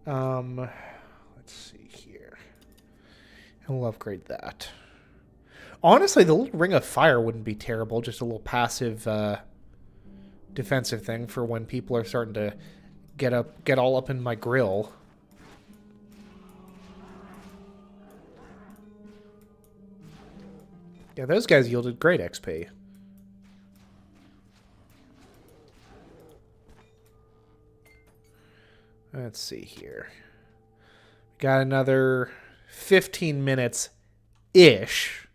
Let's see here. And we'll upgrade that. Honestly, the little ring of fire wouldn't be terrible. Just a little passive defensive thing for when people are starting to get all up in my grill. Yeah, those guys yielded great XP. Let's see here. Got another 15 minutes-ish.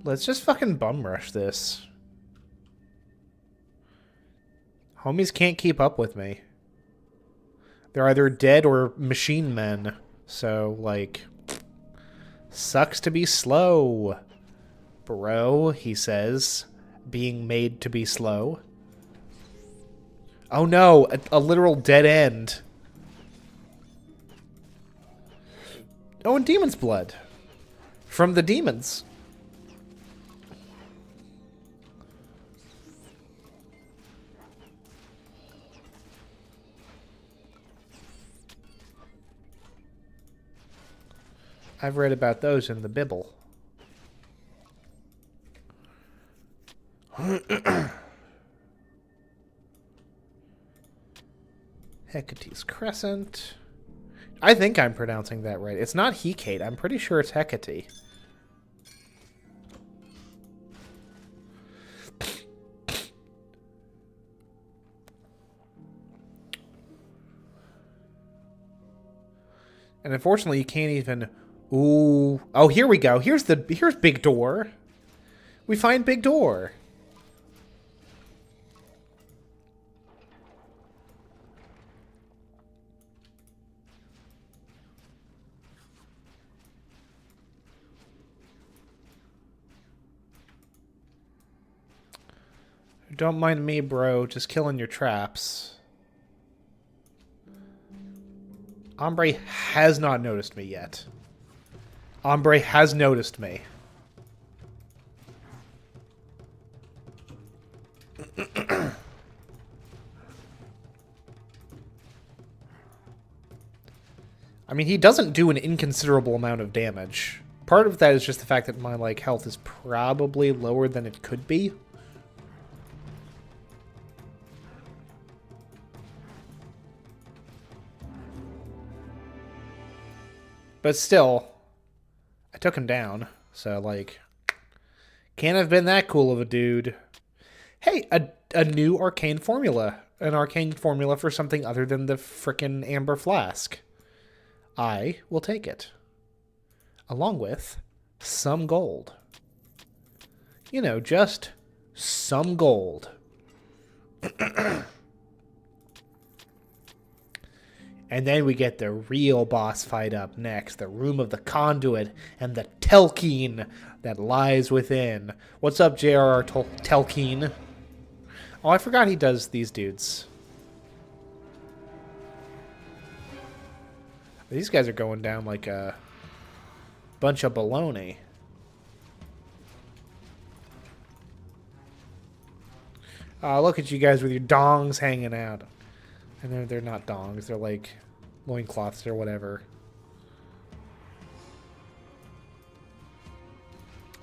Let's just fucking bum rush this. Homies can't keep up with me. They're either dead or machine men. So, like, sucks to be slow, bro, he says, being made to be slow. Oh no, a literal dead end. Oh, and demon's blood. From the demons. I've read about those in the Bible. Hecate's Crescent. I think I'm pronouncing that right. It's not Hecate. I'm pretty sure it's Hecate. And unfortunately, you can't even Ooh. Oh, here we go. Here's Big Door. We find Big Door. Don't mind me, bro. Just killing your traps. Ombre has not noticed me yet. Ombre has noticed me. I mean, he doesn't do an inconsiderable amount of damage. Part of that is just the fact that my, like, health is probably lower than it could be. But still, I took him down, so, like, can't have been that cool of a dude. Hey, a new arcane formula. An arcane formula for something other than the frickin' Amber Flask. I will take it. Along with some gold. You know, just some gold. And then we get the real boss fight up next. The Room of the Conduit and the Telkeen that lies within. What's up, J.R.R. Telkeen? Oh, I forgot he does these dudes. These guys are going down like a bunch of baloney. Look at you guys with your dongs hanging out. And they're not dongs, they're like loincloths or whatever.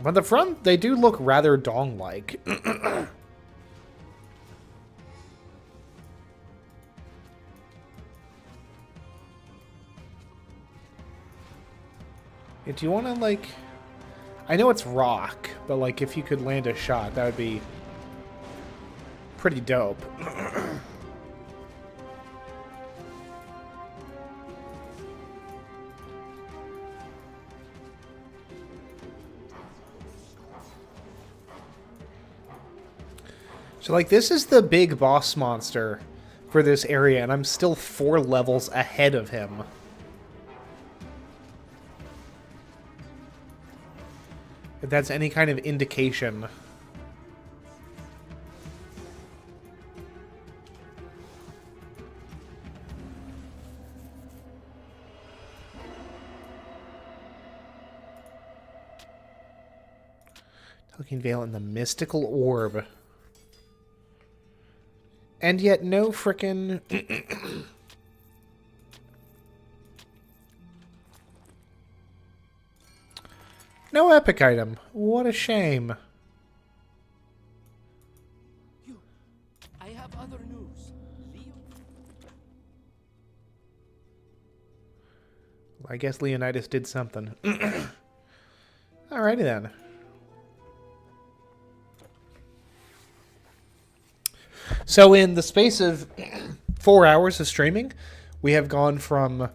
On the front, they do look rather dong-like. Do you want to, like... I know it's rock, but, like, if you could land a shot, that would be pretty dope. So, like, this is the big boss monster for this area, and I'm still 4 levels ahead of him. If that's any kind of indication. Telkeen Vale and the Mystical Orb. And yet no frickin' no epic item. What a shame. I have other news. Leo? I guess Leonidas did something. Alrighty then. So in the space of 4 hours of streaming, we have gone from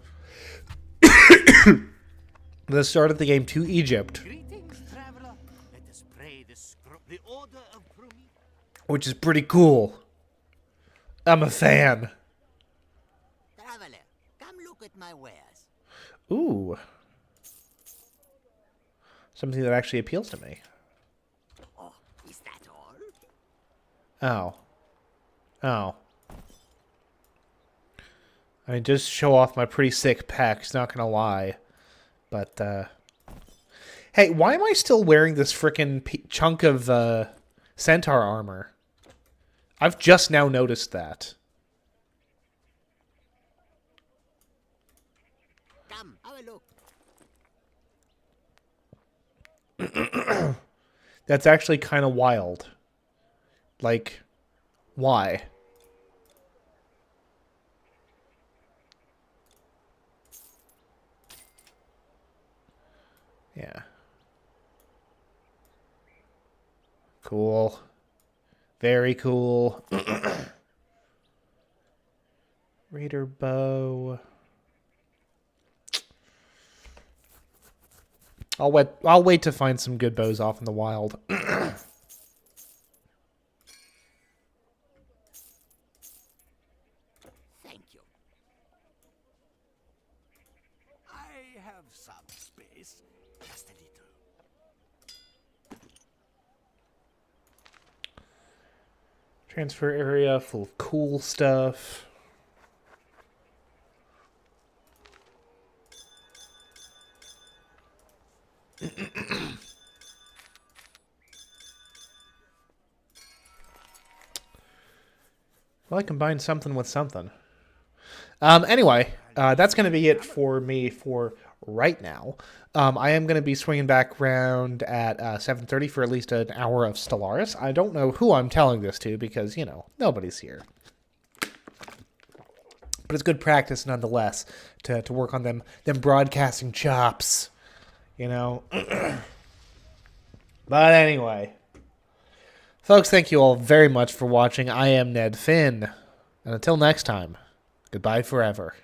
the start of the game to Egypt, Greetings, traveler. Let us pray the order of Prumi. which is pretty cool. I'm a fan. Traveler, come look at my wares. Ooh. Something that actually appeals to me. Oh, is that all? Oh. Oh. I mean, just show off my pretty sick pecs, not gonna lie. But, hey, why am I still wearing this frickin' chunk of, centaur armor? I've just now noticed that. Come, have a look. That's actually kind of wild. Like, why? Yeah. Cool. Very cool. Raider bow. I'll wait to find some good bows off in the wild. Thank you. I have some space. Just a little. Transfer area full of cool stuff. Well, I combined something with something. Anyway, that's going to be it for me for right now. I am going to be swinging back around at 7:30 for at least an hour of Stellaris. I don't know who I'm telling this to because, you know, nobody's here. But it's good practice nonetheless to work on them broadcasting chops, you know. But anyway, folks, thank you all very much for watching. I am Ned Finn. And until next time, goodbye forever.